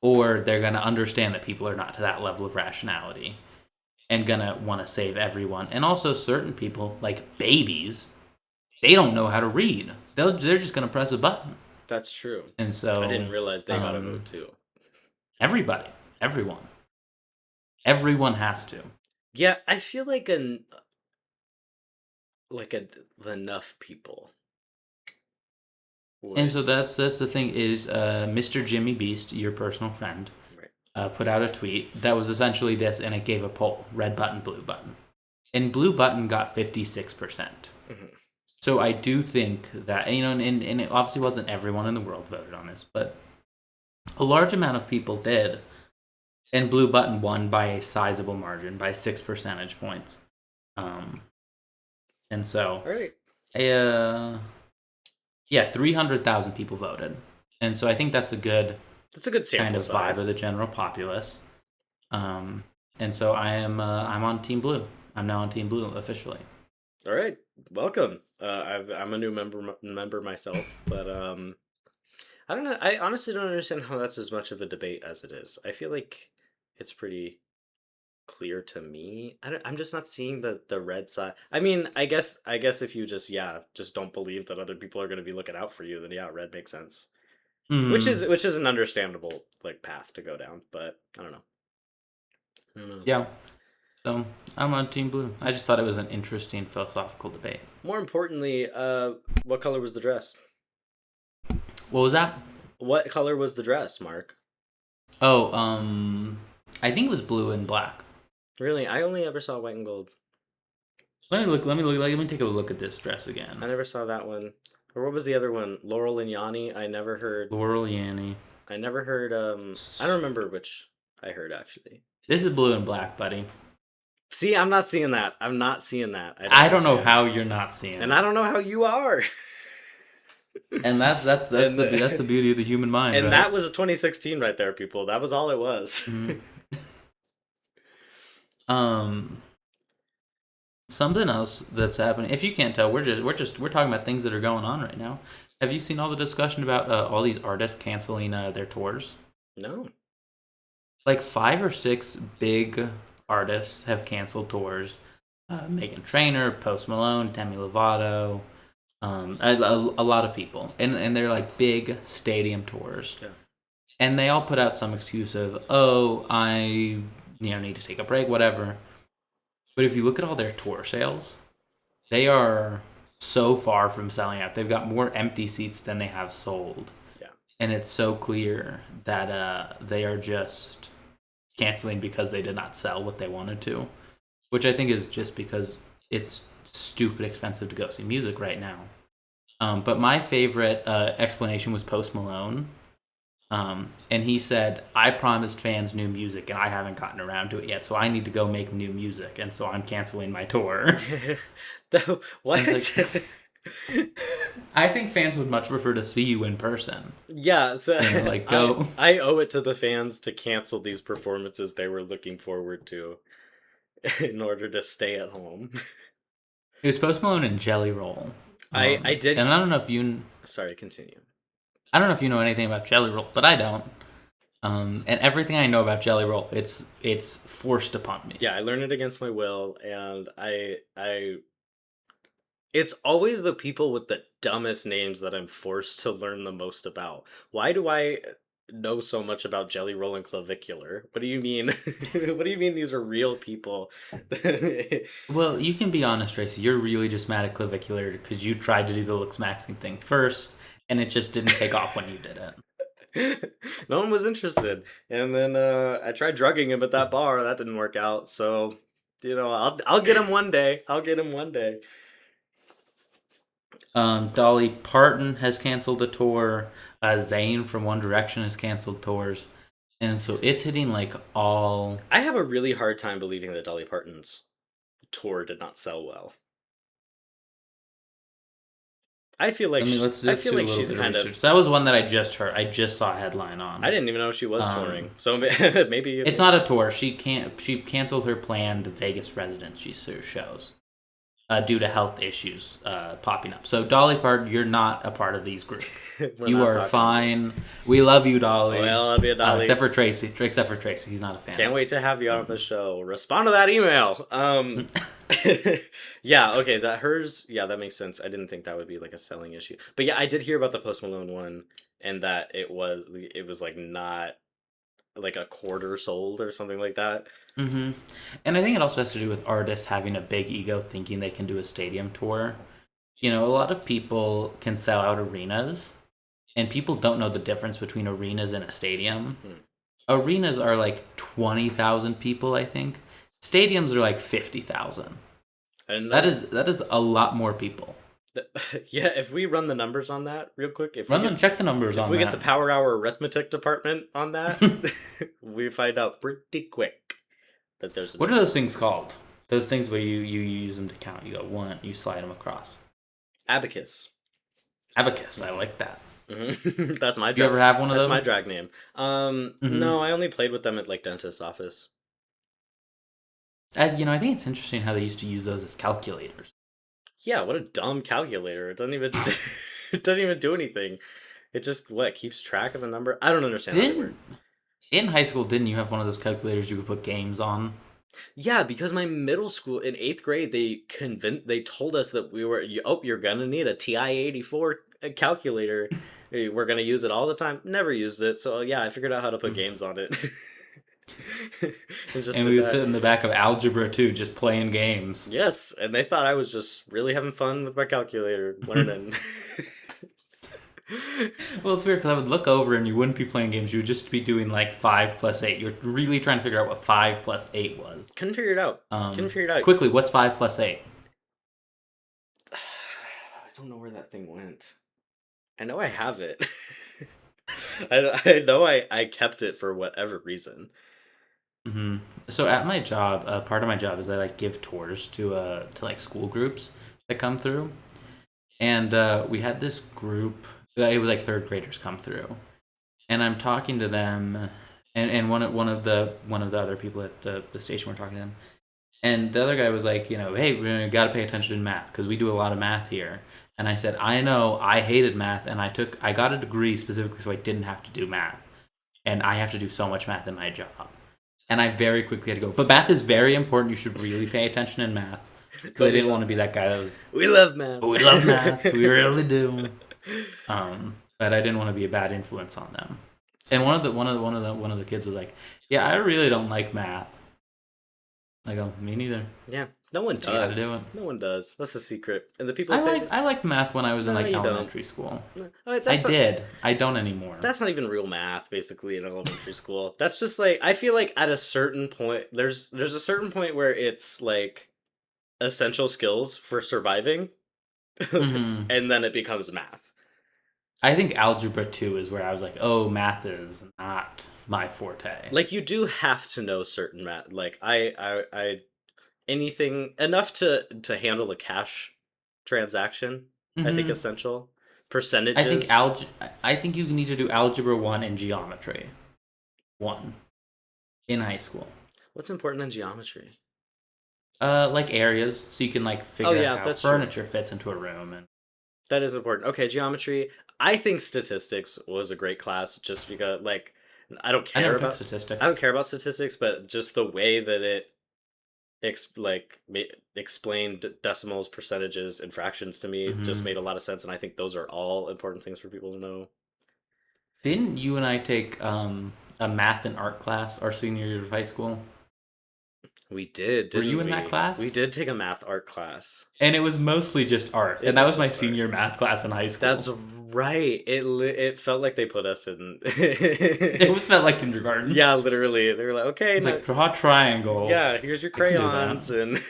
Speaker 2: or they're gonna understand that people are not to that level of rationality and gonna want to save everyone. And also, certain people, like babies, they don't know how to read. They're just gonna press a button.
Speaker 3: That's true.
Speaker 2: And so
Speaker 3: I didn't realize they got a vote too.
Speaker 2: everybody, everyone has to.
Speaker 3: Yeah, I feel like enough people would.
Speaker 2: And so that's the thing is, Mr. Jimmy Beast, your personal friend,
Speaker 3: Right.
Speaker 2: put out a tweet that was essentially this, and it gave a poll: red button, blue button, and blue button got 56%.
Speaker 3: Mm-hmm.
Speaker 2: So I do think that, and it obviously wasn't everyone in the world voted on this, but a large amount of people did, and blue button won by a sizable margin, by 6 percentage points. And so,
Speaker 3: All right.
Speaker 2: Yeah, 300,000 people voted, and so I think that's a good
Speaker 3: sample
Speaker 2: kind of
Speaker 3: size.
Speaker 2: vibe of the general populace. And so I'm on Team Blue. I'm now on Team Blue officially.
Speaker 3: All right, welcome. I'm a new member myself, but I don't know. I honestly don't understand how that's as much of a debate as it is. I feel like it's pretty clear to me. I'm just not seeing the red side. I mean, I guess if you just don't believe that other people are going to be looking out for you, then red makes sense. Which is an understandable path to go down, but I don't know.
Speaker 2: Yeah. So I'm on Team Blue. I just thought it was an interesting philosophical debate.
Speaker 3: More importantly, what color was the dress?
Speaker 2: What was that?
Speaker 3: What color was the dress, Mark?
Speaker 2: Oh, I think it was blue and black.
Speaker 3: Really? I only ever saw white and gold.
Speaker 2: Let me take a look at this dress again.
Speaker 3: I never saw that one. Or what was the other one? Laurel and Yanni? I never heard.
Speaker 2: Laurel Yanni.
Speaker 3: I never heard, I don't remember which I heard, actually.
Speaker 2: This is blue and black, buddy.
Speaker 3: See, I'm not seeing that. I'm not seeing that.
Speaker 2: I don't know how you're not seeing it.
Speaker 3: And I don't know how you are.
Speaker 2: And that's the beauty of the human mind.
Speaker 3: And
Speaker 2: right?
Speaker 3: that was a 2016 right there, people. That was all it was.
Speaker 2: Something else that's happening. If you can't tell, we're talking about things that are going on right now. Have you seen all the discussion about all these artists canceling their tours?
Speaker 3: No.
Speaker 2: Like 5 or 6 big artists have canceled tours. Meghan Trainor, Post Malone, Demi Lovato, a lot of people, and they're like big stadium tours.
Speaker 3: Yeah.
Speaker 2: And they all put out some excuse of, I need to take a break, whatever. But if you look at all their tour sales, they are so far from selling out. They've got more empty seats than they have sold.
Speaker 3: Yeah.
Speaker 2: And it's so clear that they are just canceling because they did not sell what they wanted to, which I think is just because it's stupid expensive to go see music right now. But my favorite explanation was Post Malone. And he said, I promised fans new music and I haven't gotten around to it yet, so I need to go make new music, and so I'm canceling my tour.
Speaker 3: What?
Speaker 2: I think fans would much prefer to see you in person.
Speaker 3: Yeah, so
Speaker 2: go.
Speaker 3: I owe it to the fans to cancel these performances they were looking forward to in order to stay at home.
Speaker 2: It was Post Malone and Jelly Roll.
Speaker 3: I did.
Speaker 2: And I don't know if you...
Speaker 3: Sorry, continue.
Speaker 2: I don't know if you know anything about Jelly Roll, but I don't. And everything I know about Jelly Roll, it's forced upon me.
Speaker 3: Yeah, I learned it against my will, and it's always the people with the dumbest names that I'm forced to learn the most about. Why do I know so much about Jelly Roll and Clavicular? What do you mean? What do you mean these are real people?
Speaker 2: Well, you can be honest, Tracy. You're really just mad at Clavicular because you tried to do the looks maxing thing first, and it just didn't take off when you did it.
Speaker 3: No one was interested. And then I tried drugging him at that bar. That didn't work out. So, I'll get him one day.
Speaker 2: Dolly Parton has canceled a tour. Zayn from One Direction has canceled tours. And so it's hitting all...
Speaker 3: I have a really hard time believing that Dolly Parton's tour did not sell well. I feel like she's kind of...
Speaker 2: That was one that I just heard. I just saw a headline on.
Speaker 3: I didn't even know she was touring. So maybe...
Speaker 2: It's not a tour. She canceled her planned Vegas residency shows. due to health issues popping up. So Dolly Parton, you're not a part of these groups.
Speaker 3: We're
Speaker 2: You
Speaker 3: not
Speaker 2: are
Speaker 3: talking.
Speaker 2: fine. We love you, Dolly.
Speaker 3: Oh, I love you, Dolly.
Speaker 2: Except for Tracy. Except for Tracy, he's not a fan.
Speaker 3: Can't wait to have you on the show. Respond to that email. Yeah, okay, that makes sense. I didn't think that would be like a selling issue. But yeah, I did hear about the Post Malone one, and that it was like not like a quarter sold or something like that.
Speaker 2: Mm-hmm. And I think it also has to do with artists having a big ego, thinking they can do a stadium tour. You know, a lot of people can sell out arenas, and people don't know the difference between arenas and a stadium. Arenas are like 20,000 people, I think. Stadiums are like 50,000.
Speaker 3: And
Speaker 2: That is a lot more people.
Speaker 3: yeah, if we run the numbers on that real quick,
Speaker 2: Check the numbers on
Speaker 3: if we
Speaker 2: that.
Speaker 3: get the Power Hour arithmetic department on that, we find out pretty quick that there's.
Speaker 2: What are those things called? Those things where you use them to count. You go one, you slide them across.
Speaker 3: Abacus.
Speaker 2: Abacus. I like that.
Speaker 3: Mm-hmm. That's my.
Speaker 2: Do you ever have one of those?
Speaker 3: That's my drag name. No, I only played with them at like dentist's office.
Speaker 2: I think it's interesting how they used to use those as calculators.
Speaker 3: Yeah, what a dumb calculator! It doesn't even it doesn't even do anything. It just keeps track of the number. I don't understand how they work.
Speaker 2: In high school, didn't you have one of those calculators you could put games on?
Speaker 3: Yeah, because my middle school in 8th grade, they told us that you're gonna need a TI-84 calculator. We're gonna use it all the time. Never used it, so yeah, I figured out how to put games on it.
Speaker 2: And we would sit in the back of Algebra 2 just playing games.
Speaker 3: Yes, and they thought I was just really having fun with my calculator, learning.
Speaker 2: Well, it's weird because I would look over and you wouldn't be playing games. You would just be doing like 5 plus 8. You're really trying to figure out what 5 plus 8 was.
Speaker 3: Couldn't figure it out.
Speaker 2: Quickly, what's 5 plus 8?
Speaker 3: I don't know where that thing went. I know I have it. I know I kept it for whatever reason.
Speaker 2: Mm-hmm. So at my job, part of my job is I like give tours to like school groups that come through, and we had this group. It was like third graders come through, and I'm talking to them, and one of the other people at the station were talking to them, and the other guy was like, hey, we got to pay attention in math because we do a lot of math here. And I said, I know, I hated math, and I got a degree specifically so I didn't have to do math, and I have to do so much math in my job. And I very quickly had to go, but math is very important. You should really pay attention in math. Because I didn't want to be that guy that was...
Speaker 3: We love math.
Speaker 2: We love math. We really do. But I didn't want to be a bad influence on them. And one of the kids was like, yeah, I really don't like math. I go, me neither.
Speaker 3: Yeah, no one
Speaker 2: But you gotta
Speaker 3: does.
Speaker 2: do it.
Speaker 3: No one does. That's the secret. And the people
Speaker 2: I liked math when I was in
Speaker 3: No,
Speaker 2: like
Speaker 3: you don't.
Speaker 2: elementary school.
Speaker 3: I
Speaker 2: did. I don't anymore.
Speaker 3: That's not even real math, basically, in elementary school. That's just like, I feel like at a certain point, there's a certain point where it's like essential skills for surviving,
Speaker 2: Mhm.
Speaker 3: and then it becomes math.
Speaker 2: I think Algebra 2 is where I was like, oh, math is not my forte.
Speaker 3: Like, you do have to know certain math. Like, I anything enough to handle a cash transaction, I think
Speaker 2: Mhm.
Speaker 3: essential. Percentages.
Speaker 2: I think you need to do Algebra 1 and Geometry 1 in high school.
Speaker 3: What's important in geometry?
Speaker 2: Like areas, so you can like figure
Speaker 3: yeah,
Speaker 2: out how
Speaker 3: that's true.
Speaker 2: furniture fits into a room. And
Speaker 3: That is important. Okay, geometry. I think statistics was a great class just because, like, I don't
Speaker 2: I
Speaker 3: care
Speaker 2: never
Speaker 3: about
Speaker 2: took statistics.
Speaker 3: I don't care about statistics, but just the way that it explained decimals, percentages, and fractions to me just
Speaker 2: Mhm.
Speaker 3: made a lot of sense, and I think those are all important things for people to know.
Speaker 2: Didn't you and I take a math and art class our senior year of high school?
Speaker 3: We did.
Speaker 2: Were you
Speaker 3: didn't
Speaker 2: in that
Speaker 3: we?
Speaker 2: class?
Speaker 3: We did take a math art class.
Speaker 2: And it was mostly just art.
Speaker 3: It
Speaker 2: And that
Speaker 3: was
Speaker 2: was my
Speaker 3: just art.
Speaker 2: senior math class in high school.
Speaker 3: That's right. It felt like they put us in.
Speaker 2: It was felt like kindergarten.
Speaker 3: Yeah, literally. They were like, okay,
Speaker 2: It's
Speaker 3: now-
Speaker 2: like draw triangles.
Speaker 3: yeah, here's your
Speaker 2: I can do
Speaker 3: crayons and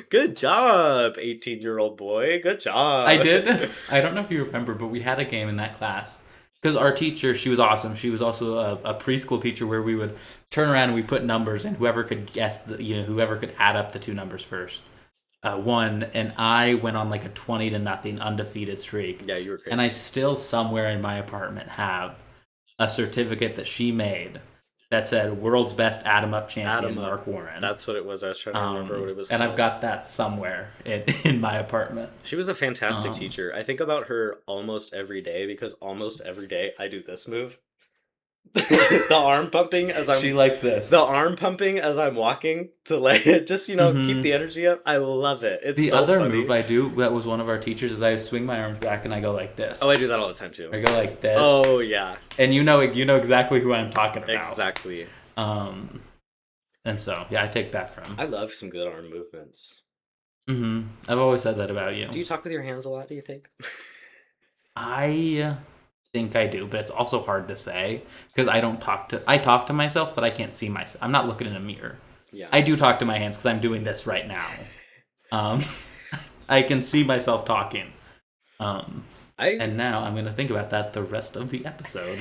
Speaker 3: good job, 18-year-old boy. Good job.
Speaker 2: I did. I don't know if you remember, but we had a game in that class. Because our teacher, she was awesome. She was also a preschool teacher where we would turn around and we put numbers, and whoever could guess, whoever could add up the two numbers first, won. And I went on like a 20-0 undefeated streak.
Speaker 3: Yeah, you were crazy.
Speaker 2: And I still somewhere in my apartment have a certificate that she made that said "World's Best Atom Up Champion
Speaker 3: Atom Up.
Speaker 2: Mark Warren."
Speaker 3: That's what it was. I was trying to remember what it was
Speaker 2: And
Speaker 3: called.
Speaker 2: I've got that somewhere in my apartment.
Speaker 3: She was a fantastic teacher. I think about her almost every day because almost every day I do this move. The arm pumping as I'm
Speaker 2: She like this.
Speaker 3: the arm pumping as I'm walking to like just keep the energy up. I love it. It's
Speaker 2: The
Speaker 3: so
Speaker 2: other
Speaker 3: funny.
Speaker 2: move I do that was one of our teachers is I swing my arms back and I go like this.
Speaker 3: Oh, I do that all the time too.
Speaker 2: I go like this.
Speaker 3: Oh yeah,
Speaker 2: And you know exactly who I'm talking about.
Speaker 3: exactly.
Speaker 2: And so yeah, I take that from.
Speaker 3: I love some good arm movements.
Speaker 2: I've always said that about you.
Speaker 3: Do you talk with your hands a lot? Do you think?
Speaker 2: I think I do, but it's also hard to say because I talk to myself, but I can't see myself. I'm not looking in a mirror.
Speaker 3: Yeah.
Speaker 2: I do talk to my hands because I'm doing this right now. I can see myself talking. And now I'm gonna think about that the rest of the episode.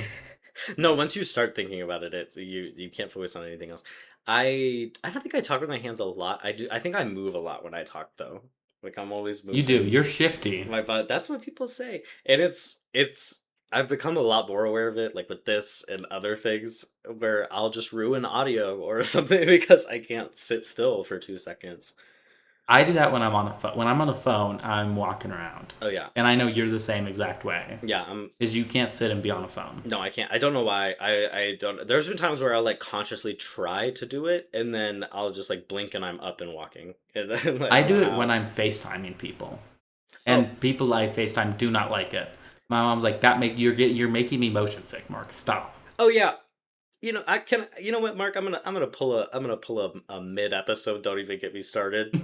Speaker 3: No, once you start thinking about it, you can't focus on anything else. I don't think I talk with my hands a lot. I think I move a lot when I talk though. Like I'm always moving.
Speaker 2: You do. You're shifty.
Speaker 3: My butt. That's what people say, and it's. I've become a lot more aware of it, like with this and other things, where I'll just ruin audio or something because I can't sit still for 2 seconds.
Speaker 2: I do that when I'm on the phone. When I'm on the phone, I'm walking around.
Speaker 3: Oh yeah.
Speaker 2: And I know you're the same exact way.
Speaker 3: Yeah,
Speaker 2: Is you can't sit and be on a phone.
Speaker 3: No, I can't. I don't know why. I don't. There's been times where I'll like consciously try to do it, and then I'll just like blink and I'm up and walking. And then, like,
Speaker 2: I do it when I'm FaceTiming people, and people I FaceTime do not like it. My mom's like, you're making me motion sick, Mark. Stop.
Speaker 3: Oh yeah. I can. You know what, Mark? I'm gonna pull a mid episode. Don't even get me started.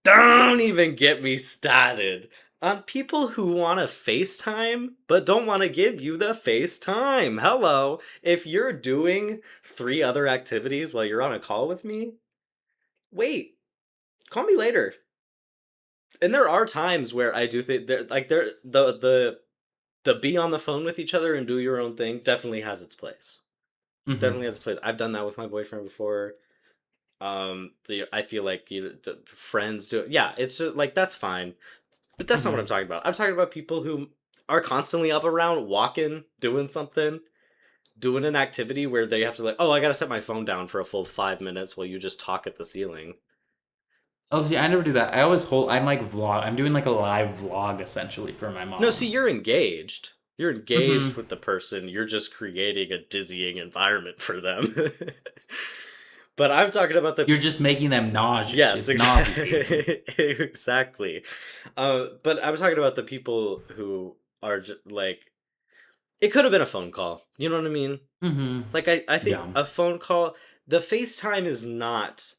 Speaker 3: Don't even get me started on people who want to FaceTime but don't want to give you the FaceTime. Hello. If you're doing 3 other activities while you're on a call with me, wait. Call me later. And there are times where I do think the be on the phone with each other and do your own thing definitely has its place. Definitely has its place. I've done that with my boyfriend before. I feel like the friends do it. Yeah, it's just, like that's fine, but that's not what I'm talking about. I'm talking about people who are constantly up around, walking, doing something, doing an activity where they have to like, oh, I gotta set my phone down for a full 5 minutes while you just talk at the ceiling.
Speaker 2: Oh, see, I never do that. I always I'm like vlog. I'm doing like a live vlog essentially for my mom.
Speaker 3: No, see, you're engaged. You're engaged with the person. You're just creating a dizzying environment for them. But I'm talking about
Speaker 2: You're just making them nauseous.
Speaker 3: Yes,
Speaker 2: it's
Speaker 3: exactly. Exactly. But I'm talking about the people who are just, like, it could have been a phone call. You know what I mean?
Speaker 2: Mm-hmm.
Speaker 3: Like, I think a phone call, the FaceTime is not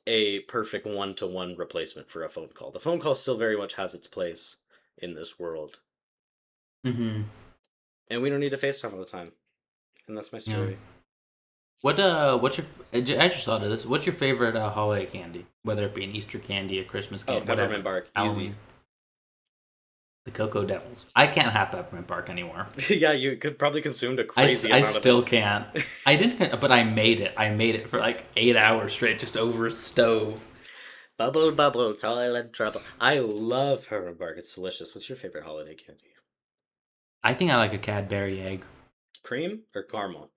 Speaker 3: a perfect one-to-one replacement for a phone call. The phone call still very much has its place in this world.
Speaker 2: Mm-hmm.
Speaker 3: And we don't need to FaceTime all the time. And that's my story.
Speaker 2: Yeah. What's your? I just thought of this. What's your favorite holiday candy? Whether it be an Easter candy, a Christmas candy,
Speaker 3: peppermint bark, easy.
Speaker 2: The Cocoa Devils. I can't have peppermint bark anymore.
Speaker 3: Yeah, you could probably consume a crazy amount of it.
Speaker 2: I still can't. I didn't, but I made it. I made it for like 8 hours straight, just over a stove.
Speaker 3: Bubble, bubble, toilet trouble. I love peppermint bark. It's delicious. What's your favorite holiday candy?
Speaker 2: I think I like a Cadbury egg.
Speaker 3: Cream or caramel?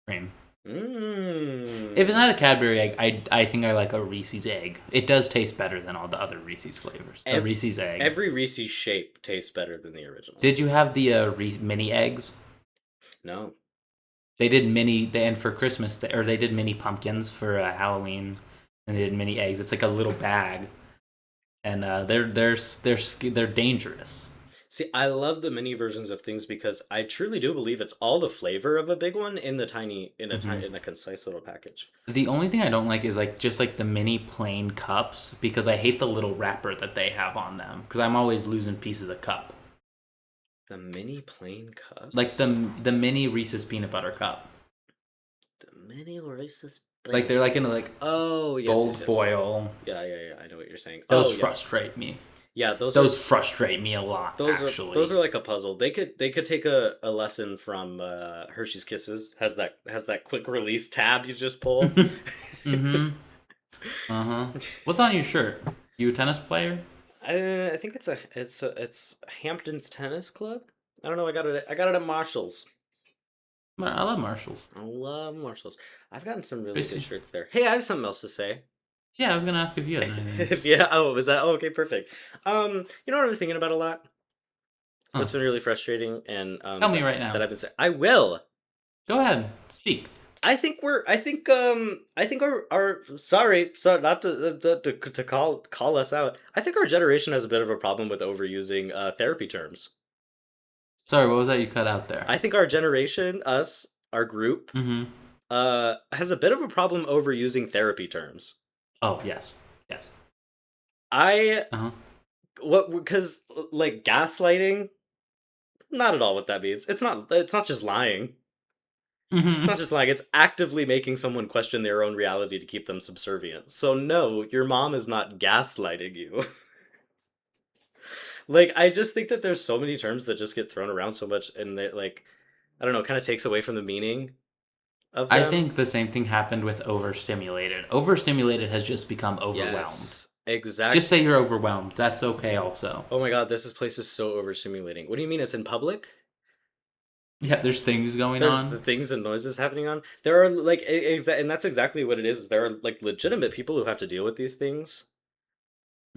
Speaker 2: Cream.
Speaker 3: Mmm.
Speaker 2: If it's not a Cadbury egg, I think I like a Reese's egg. It does taste better than all the other Reese's flavors. A Reese's egg.
Speaker 3: Every Reese's shape tastes better than the original.
Speaker 2: Did you have the mini eggs?
Speaker 3: No.
Speaker 2: They did and for Christmas, they did mini pumpkins for Halloween, and they did mini eggs. It's like a little bag, and they're dangerous.
Speaker 3: See, I love the mini versions of things because I truly do believe it's all the flavor of a big one in a concise little package.
Speaker 2: The only thing I don't like is just the mini plain cups because I hate the little wrapper that they have on them because I'm always losing pieces of the cup.
Speaker 3: The mini plain cups?
Speaker 2: Like the mini Reese's peanut butter cup.
Speaker 3: The mini Reese's
Speaker 2: like they're like in gold foil.
Speaker 3: Yeah, I know what you're saying.
Speaker 2: Those frustrate me.
Speaker 3: Yeah, those frustrate
Speaker 2: me a lot.
Speaker 3: Those are like a puzzle. They could take a lesson from Hershey's Kisses. Has that quick release tab you just pull.
Speaker 2: Mm-hmm. What's on your shirt? You a tennis player?
Speaker 3: I think it's Hampton's Tennis Club. I don't know. I got it at Marshall's.
Speaker 2: I love Marshalls.
Speaker 3: I love Marshalls. I've gotten some really good
Speaker 2: Tracy.
Speaker 3: shirts there. Hey, I have something else to say.
Speaker 2: Yeah, I was gonna ask if you had anything
Speaker 3: If
Speaker 2: else.
Speaker 3: yeah, oh, was that okay? Perfect. You know what I've been thinking about a lot?
Speaker 2: Huh.
Speaker 3: That's been really frustrating, and
Speaker 2: Tell me
Speaker 3: that
Speaker 2: right now.
Speaker 3: I've been saying. I will.
Speaker 2: Go ahead. Speak.
Speaker 3: I think our sorry, so not to call us out. I think our generation has a bit of a problem with overusing therapy terms.
Speaker 2: Sorry, what was that you cut out there?
Speaker 3: I think our generation, us, our group,
Speaker 2: Mm-hmm.
Speaker 3: has a bit of a problem overusing therapy terms.
Speaker 2: Oh, yes. Yes.
Speaker 3: I
Speaker 2: Uh-huh.
Speaker 3: what because like gaslighting, not at all what that means. It's not just lying. It's
Speaker 2: Mm-hmm.
Speaker 3: not just lying, it's actively making someone question their own reality to keep them subservient. So no, your mom is not gaslighting you. Like I just think that there's so many terms that just get thrown around so much and that like I don't know, kind of takes away from the meaning of
Speaker 2: I
Speaker 3: them.
Speaker 2: think the same thing happened with overstimulated. Overstimulated has just become overwhelmed.
Speaker 3: Yes,
Speaker 2: Just
Speaker 3: exact.
Speaker 2: say you're overwhelmed. That's okay also.
Speaker 3: Oh my god, place is so overstimulating. What do you mean it's in public?
Speaker 2: Yeah, there's things going
Speaker 3: There's the
Speaker 2: on.
Speaker 3: things and noises happening on. There are like and that's exactly what it is. There are like legitimate people who have to deal with these things,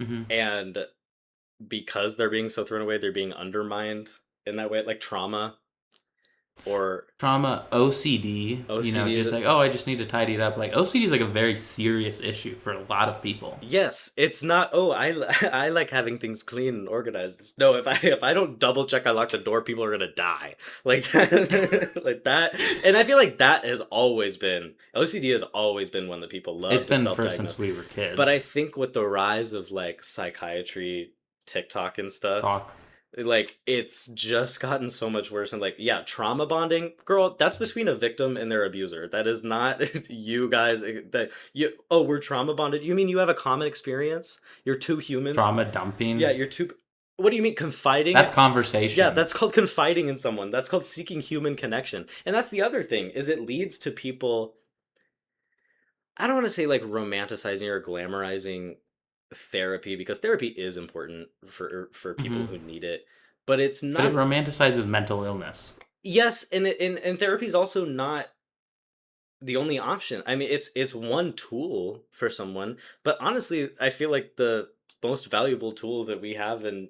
Speaker 2: Mm-hmm.
Speaker 3: and because they're being so thrown away, they're being undermined in that way, like trauma or
Speaker 2: Trauma, OCD,
Speaker 3: OCDs.
Speaker 2: just like, oh, I just need to tidy it up. Like, OCD is like a very serious issue for a lot of people.
Speaker 3: Yes, it's not. Oh, I like having things clean and organized. No, if I don't double check, I lock the door. People are gonna die like that, like that. And I feel like that has always been OCD has always been one that people
Speaker 2: It's
Speaker 3: love to
Speaker 2: been first since
Speaker 3: self-diagnose.
Speaker 2: we were
Speaker 3: But I
Speaker 2: kids.
Speaker 3: think with the rise of like psychiatry, TikTok and stuff,
Speaker 2: Talk.
Speaker 3: like it's just gotten so much worse. And like, yeah, trauma bonding, girl, that's between a victim and their abuser. That is not you guys. That you. Oh, we're trauma bonded. You mean you have a common experience? You're two humans.
Speaker 2: Trauma
Speaker 3: Yeah,
Speaker 2: dumping.
Speaker 3: you're two. What do you mean confiding?
Speaker 2: That's
Speaker 3: Yeah,
Speaker 2: conversation.
Speaker 3: that's called confiding in someone. That's called seeking human connection. And that's the other thing is it leads to people I don't want to say like romanticizing or glamorizing therapy because therapy is important for people
Speaker 2: Hmm.
Speaker 3: who need it, but it's
Speaker 2: But it
Speaker 3: not.
Speaker 2: romanticizes mental illness.
Speaker 3: Yes, and therapy is also not the only option. I mean, it's one tool for someone, but honestly, I feel like the most valuable tool that we have in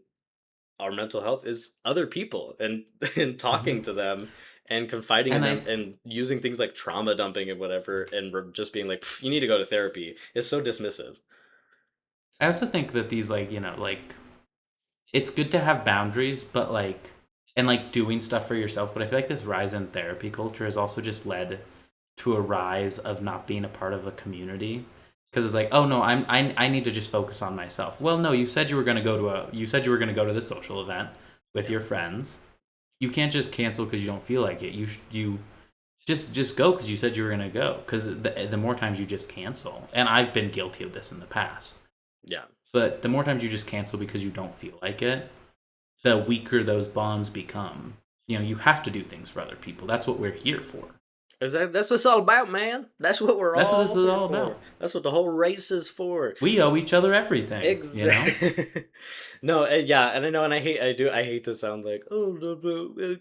Speaker 3: our mental health is other people and and
Speaker 2: Hmm.
Speaker 3: talking to them and confiding in
Speaker 2: And
Speaker 3: them and using things like trauma dumping and whatever and just being like you need to go to therapy is so dismissive.
Speaker 2: I also think that these, like, it's good to have boundaries, but like, and like doing stuff for yourself. But I feel like this rise in therapy culture has also just led to a rise of not being a part of a community. Because it's like, oh no, I need to just focus on myself. Well, no, you said you were gonna go to this social event with
Speaker 3: Yeah.
Speaker 2: your friends. You can't just cancel because you don't feel like it. You just go because you said you were gonna go. Because the more times you just cancel, and I've been guilty of this in the past,
Speaker 3: Yeah.
Speaker 2: but the more times you just cancel because you don't feel like it, the weaker those bonds become. You have to do things for other people. That's what we're here for.
Speaker 3: That's what it's all about, man. That's what we're
Speaker 2: That's what this
Speaker 3: all
Speaker 2: is
Speaker 3: here
Speaker 2: all
Speaker 3: for.
Speaker 2: about.
Speaker 3: That's what the whole race is for.
Speaker 2: We owe each other everything.
Speaker 3: Exactly. No, yeah, and I know, and I hate to sound like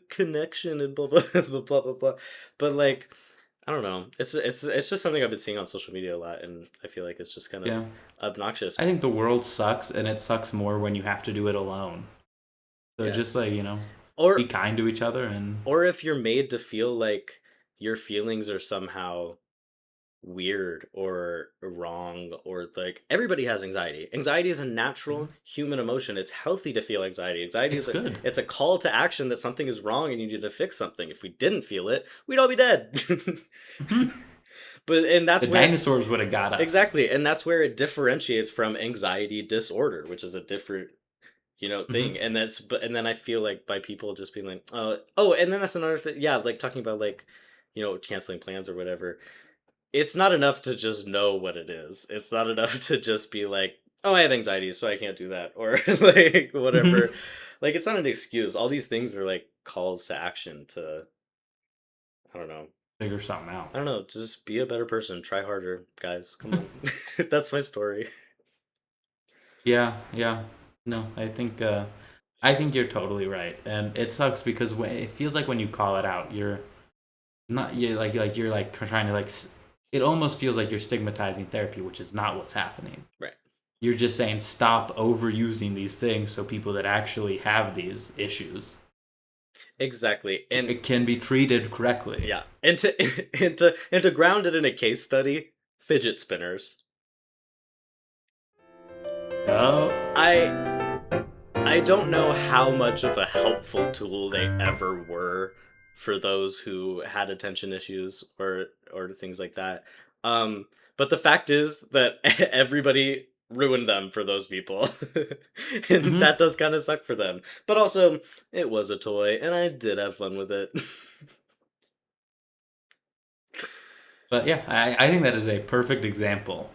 Speaker 3: connection and blah blah blah blah blah blah, but like I don't know. It's just something I've been seeing on social media a lot, and I feel like it's just kind of
Speaker 2: Yeah.
Speaker 3: obnoxious.
Speaker 2: I think the world sucks, and it sucks more when you have to do it alone. So just
Speaker 3: Yes.
Speaker 2: like, be
Speaker 3: Or
Speaker 2: kind to each other and
Speaker 3: or if you're made to feel like your feelings are somehow weird or wrong or like everybody has anxiety. Anxiety is a natural human emotion. It's healthy to feel anxiety. Anxiety
Speaker 2: it's
Speaker 3: is
Speaker 2: good.
Speaker 3: it's a call to action that something is wrong and you need to fix something. If we didn't feel it, we'd all be dead.
Speaker 2: The
Speaker 3: But and that's where
Speaker 2: dinosaurs would have got us.
Speaker 3: exactly, and that's where it differentiates from anxiety disorder, which is a different
Speaker 2: Hmm.
Speaker 3: thing. And that's but and then I feel like by people just being like oh, and then that's another thing, yeah, like talking about like canceling plans or whatever. It's not enough to just know what it is. It's not enough to just be like, "Oh, I have anxiety, so I can't do that," or like whatever. Like it's not an excuse. All these things are like calls to action to I don't know.
Speaker 2: Figure something out.
Speaker 3: I don't know, just be a better person. Try harder, guys. Come on. That's my story.
Speaker 2: Yeah, yeah. No, I think you're totally right. And it sucks because it feels like when you call it out, you're not you like you're like trying to like. It almost feels like you're stigmatizing therapy, which is not what's happening.
Speaker 3: Right.
Speaker 2: You're just saying stop overusing these things so people that actually have these issues
Speaker 3: Exactly. And
Speaker 2: it can be treated correctly.
Speaker 3: yeah. And to ground it in a case study, fidget spinners.
Speaker 2: Oh,
Speaker 3: I don't know how much of a helpful tool they ever were for those who had attention issues or things like that. But the fact is that everybody ruined them for those people. And
Speaker 2: mhm.
Speaker 3: that does kind of suck for them. But also, it was a toy and I did have fun with it.
Speaker 2: But yeah, I think that is a perfect example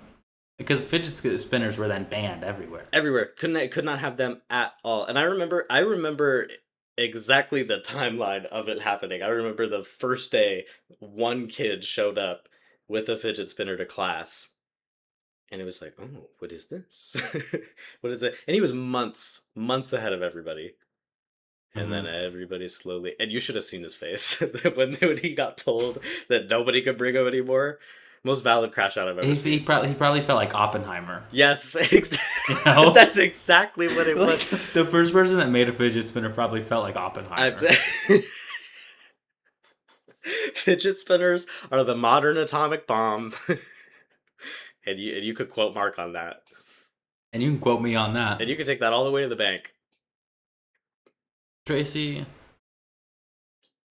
Speaker 2: because fidget spinners were then banned everywhere.
Speaker 3: Everywhere. Could not have them at all. And I remember exactly the timeline of it happening. I remember the first day one kid showed up with a fidget spinner to class. And it was like, oh, what is this? What is it? And he was months ahead of everybody. And then
Speaker 2: Mhm.
Speaker 3: everybody slowly, and you should have seen his face when he got told that nobody could bring him anymore. Most valid crash out I've ever
Speaker 2: He
Speaker 3: seen.
Speaker 2: probably felt like Oppenheimer.
Speaker 3: Yes,
Speaker 2: You know,
Speaker 3: that's exactly what it
Speaker 2: like
Speaker 3: was.
Speaker 2: the first person that made a fidget spinner probably felt like Oppenheimer.
Speaker 3: Fidget spinners are the modern atomic bomb, and you could quote Mark on that,
Speaker 2: And you can quote me on that.
Speaker 3: and you could take that all the way to the bank.
Speaker 2: Tracy,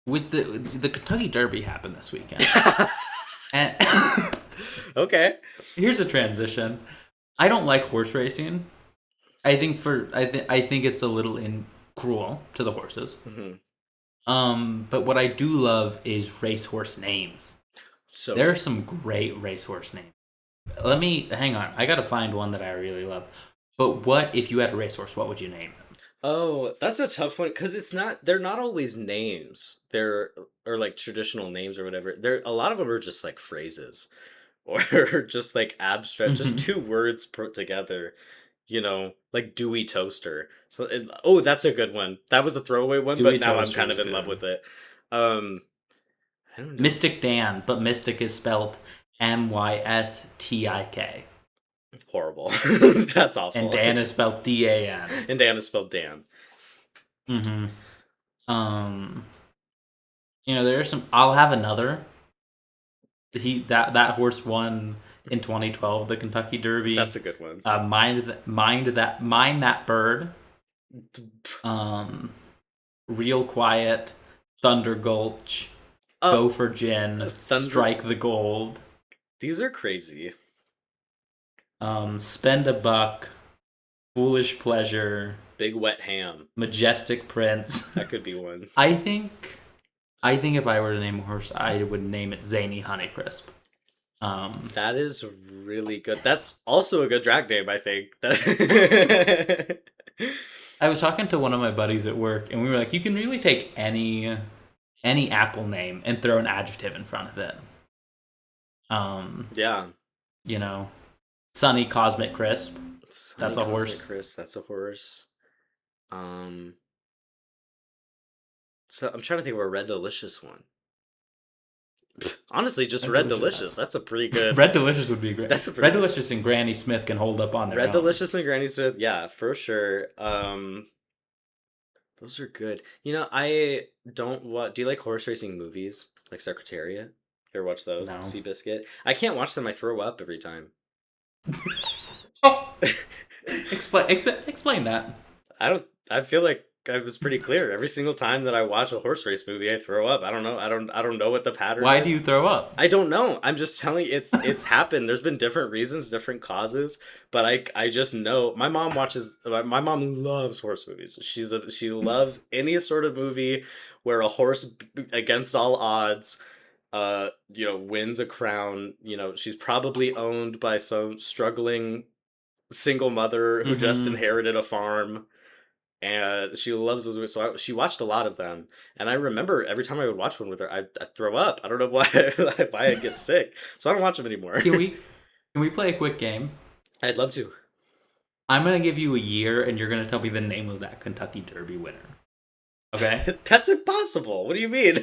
Speaker 2: with the Kentucky Derby happened this weekend. And
Speaker 3: Okay.
Speaker 2: here's a transition. I don't like horse racing. I think it's a little cruel to the horses.
Speaker 3: Mhm.
Speaker 2: But what I do love is racehorse names.
Speaker 3: So
Speaker 2: There are some great racehorse names. Let me hang on. I gotta find one that I really love. But what if you had a racehorse? What would you name it?
Speaker 3: Oh, that's a tough one because they're not always names. They're or like traditional names or whatever. A lot of them are just like phrases or just like abstract, just
Speaker 2: Mhm.
Speaker 3: two words put together. Like Dewey Toaster. So, oh, that's a good one. That was a throwaway one,
Speaker 2: Dewey
Speaker 3: but now I'm
Speaker 2: Toaster
Speaker 3: kind
Speaker 2: is
Speaker 3: of in love
Speaker 2: good.
Speaker 3: with it. Um, I don't know.
Speaker 2: Mystic Dan, but Mystic is spelled Mystik,
Speaker 3: Horrible. That's
Speaker 2: and
Speaker 3: awful.
Speaker 2: Dan is spelled Dan.
Speaker 3: And Dan is spelled Dan.
Speaker 2: Mm-hmm. Um, there's some. I'll have another. That horse won in 2012 the Kentucky
Speaker 3: That's
Speaker 2: Derby.
Speaker 3: a good one.
Speaker 2: Mind that bird. Um, Real quiet. Thunder Gulch.
Speaker 3: Uh,
Speaker 2: Go for gin.
Speaker 3: Thunder.
Speaker 2: Strike the gold.
Speaker 3: These are crazy.
Speaker 2: Spend a buck. Foolish pleasure.
Speaker 3: Big wet ham.
Speaker 2: Majestic prince.
Speaker 3: That could be one.
Speaker 2: I think if I were to name a horse, I would name it Zany Honeycrisp.
Speaker 3: That is really good. That's also a good drag name, I think.
Speaker 2: I was talking to one of my buddies at work, and we were like, you can really take any apple name and throw an adjective in front of it.
Speaker 3: Yeah.
Speaker 2: Sunny Cosmic Crisp.
Speaker 3: Sunny
Speaker 2: That's a
Speaker 3: Cosmic
Speaker 2: horse.
Speaker 3: Crisp, that's a horse. So I'm trying to think of a Red Delicious one. Honestly, just Red Delicious. That's a pretty good.
Speaker 2: Red Delicious would be great.
Speaker 3: That's a pretty
Speaker 2: Red
Speaker 3: good.
Speaker 2: Delicious and Granny Smith can hold up on their
Speaker 3: Red
Speaker 2: own.
Speaker 3: Delicious and Granny Smith, yeah, for sure. Those are good. I don't do you like horse racing movies? Like Secretariat? You ever watch those?
Speaker 2: No.
Speaker 3: Seabiscuit? I can't watch them, I throw up every time.
Speaker 2: Explain that.
Speaker 3: I feel like I was pretty clear. Every single time that I watch a horse race movie, I throw up. I don't know. I don't know what the pattern
Speaker 2: Why
Speaker 3: is.
Speaker 2: do you throw up?
Speaker 3: I don't know. I'm just telling you, it's happened. There's been different reasons, different causes, but I just know. My mom loves horse movies. She loves any sort of movie where a horse against all odds wins a crown. She's probably owned by some struggling single mother who just
Speaker 2: Mhm.
Speaker 3: inherited a farm. And she loves those movies, so she watched a lot of them. And I remember every time I would watch one with her, I'd throw up. I don't know why why I'd get sick, so I don't watch them anymore.
Speaker 2: Can we play a quick game?
Speaker 3: I'd love to.
Speaker 2: I'm gonna give you a year, and you're gonna tell me the name of that Kentucky Derby winner. Okay?
Speaker 3: That's impossible. What do you mean?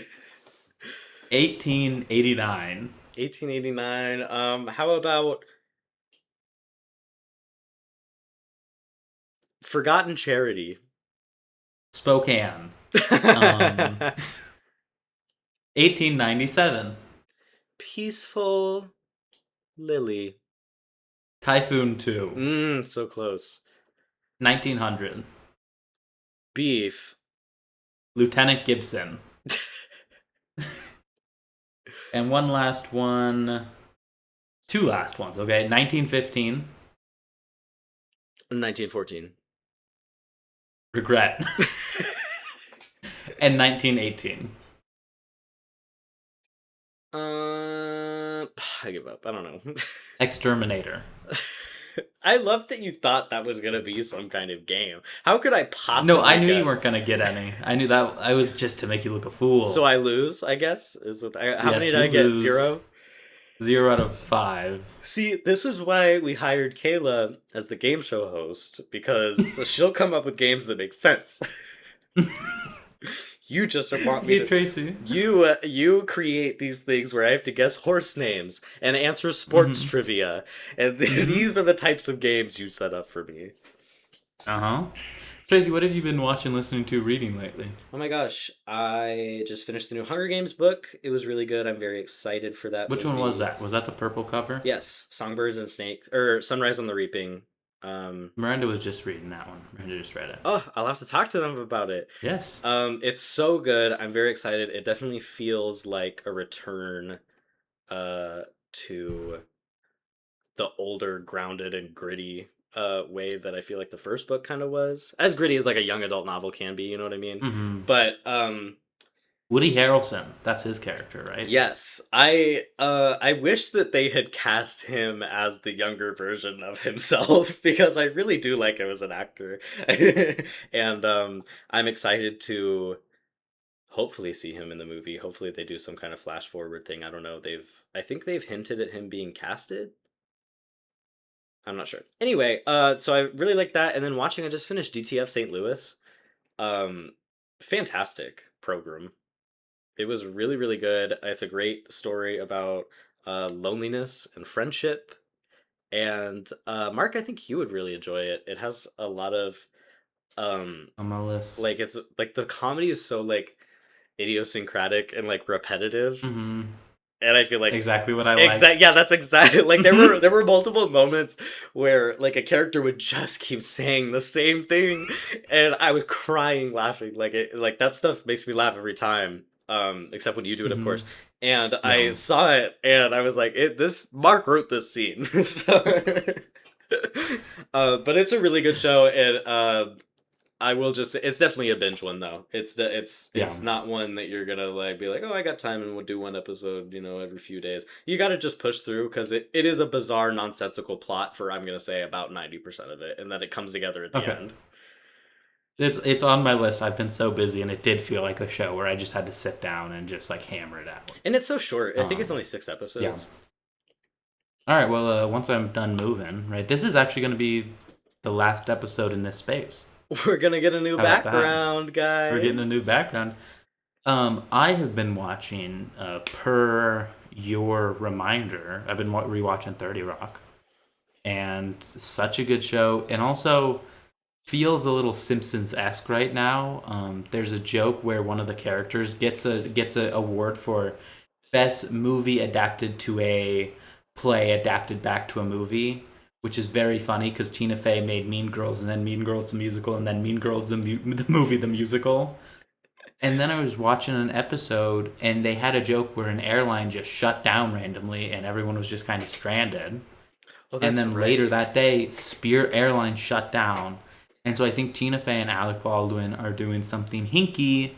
Speaker 2: 1889.
Speaker 3: 1889. How about Forgotten Charity?
Speaker 2: Spokane. Um, 1897.
Speaker 3: Peaceful Lily.
Speaker 2: Typhoon 2.
Speaker 3: So close.
Speaker 2: 1900.
Speaker 3: Beef.
Speaker 2: Lieutenant Gibson. And one last one. Two last ones, okay? 1915.
Speaker 3: 1914.
Speaker 2: Regret. And 1918.
Speaker 3: I give up. I don't know.
Speaker 2: Exterminator.
Speaker 3: I love that you thought that was gonna be some kind of game. How could I possibly
Speaker 2: No, I knew you
Speaker 3: guess?
Speaker 2: weren't gonna get any. I knew that I was just to make you look a fool.
Speaker 3: So I lose, I guess. How many
Speaker 2: Yes,
Speaker 3: did I
Speaker 2: you
Speaker 3: get?
Speaker 2: lose.
Speaker 3: 0?
Speaker 2: 0 out of 5.
Speaker 3: See, this is why we hired Kayla as the game show host, because she'll come up with games that make sense. You just want me
Speaker 2: Hey,
Speaker 3: to.
Speaker 2: Tracy.
Speaker 3: You create these things where I have to guess horse names and answer sports trivia, and these are the types of games you set up for me.
Speaker 2: Uh-huh. Tracy, what have you been watching, listening to, reading lately?
Speaker 3: Oh my gosh, I just finished the new Hunger Games book. It was really good. I'm very excited for that.
Speaker 2: Which one was that? Was that the purple cover?
Speaker 3: Yes, Songbirds and Snakes, or Sunrise on the Reaping.
Speaker 2: Miranda was just reading that one. Miranda just read it.
Speaker 3: Oh, I'll have to talk to them about it.
Speaker 2: Yes.
Speaker 3: It's so good. I'm very excited. It definitely feels like a return to the older, grounded and gritty way that I feel like the first book kind of was. As gritty as like a young adult novel can be, you know what I mean?
Speaker 2: Mm-hmm.
Speaker 3: But
Speaker 2: Woody Harrelson, that's his character, right?
Speaker 3: yes, I wish that they had cast him as the younger version of himself because I really do like him as an actor. And I'm excited to hopefully see him in the movie. Hopefully they do some kind of flash forward thing. I don't know. I think they've hinted at him being casted. I'm not sure. Anyway, so I really like that, and then watching I just finished DTF St. Louis. Um Fantastic program. It was really, really good. It's a great story about loneliness and friendship. And Mark, I think you would really enjoy it. It has a lot of
Speaker 2: On my list.
Speaker 3: like it's like the comedy is so like idiosyncratic and like repetitive.
Speaker 2: Mm-hmm.
Speaker 3: And I feel like
Speaker 2: Exactly what I like.
Speaker 3: yeah, that's exactly like there were multiple moments where like a character would just keep saying the same thing and I was crying laughing like that stuff makes me laugh every time, except when you do it, of course. And I
Speaker 2: No.
Speaker 3: saw it and I was like, this Mark wrote this scene. So but it's a really good show, and I will just say it's definitely a binge one though. It's
Speaker 2: Yeah.
Speaker 3: not one that you're gonna like be like, oh, I got time and we'll do one episode, every few days. You got to just push through because it is a bizarre, nonsensical plot for I'm gonna say about 90% of it, and then it comes together at the
Speaker 2: Okay.
Speaker 3: end.
Speaker 2: It's on my list. I've been so busy, and it did feel like a show where I just had to sit down and just like hammer it out.
Speaker 3: And it's so short. I think it's only 6 episodes.
Speaker 2: All right. Well, once I'm done moving, right, this is actually going to be the last episode in this space.
Speaker 3: We're gonna get a new
Speaker 2: How about that?
Speaker 3: background, guys.
Speaker 2: We're getting a new background. I have been watching, per your reminder, I've been rewatching 30 Rock, and such a good show, and also feels a little Simpsons-esque right now. There's a joke where one of the characters gets a award for best movie adapted to a play adapted back to a movie, which is very funny because Tina Fey made Mean Girls, and then Mean Girls the musical, and then Mean Girls the movie the musical. And then I was watching an episode, and they had a joke where an airline just shut down randomly, and everyone was just kind of stranded.
Speaker 3: Oh,
Speaker 2: And
Speaker 3: that's
Speaker 2: then
Speaker 3: right.
Speaker 2: later that day, Spirit Airlines shut down. And so I think Tina Fey and Alec Baldwin are doing something hinky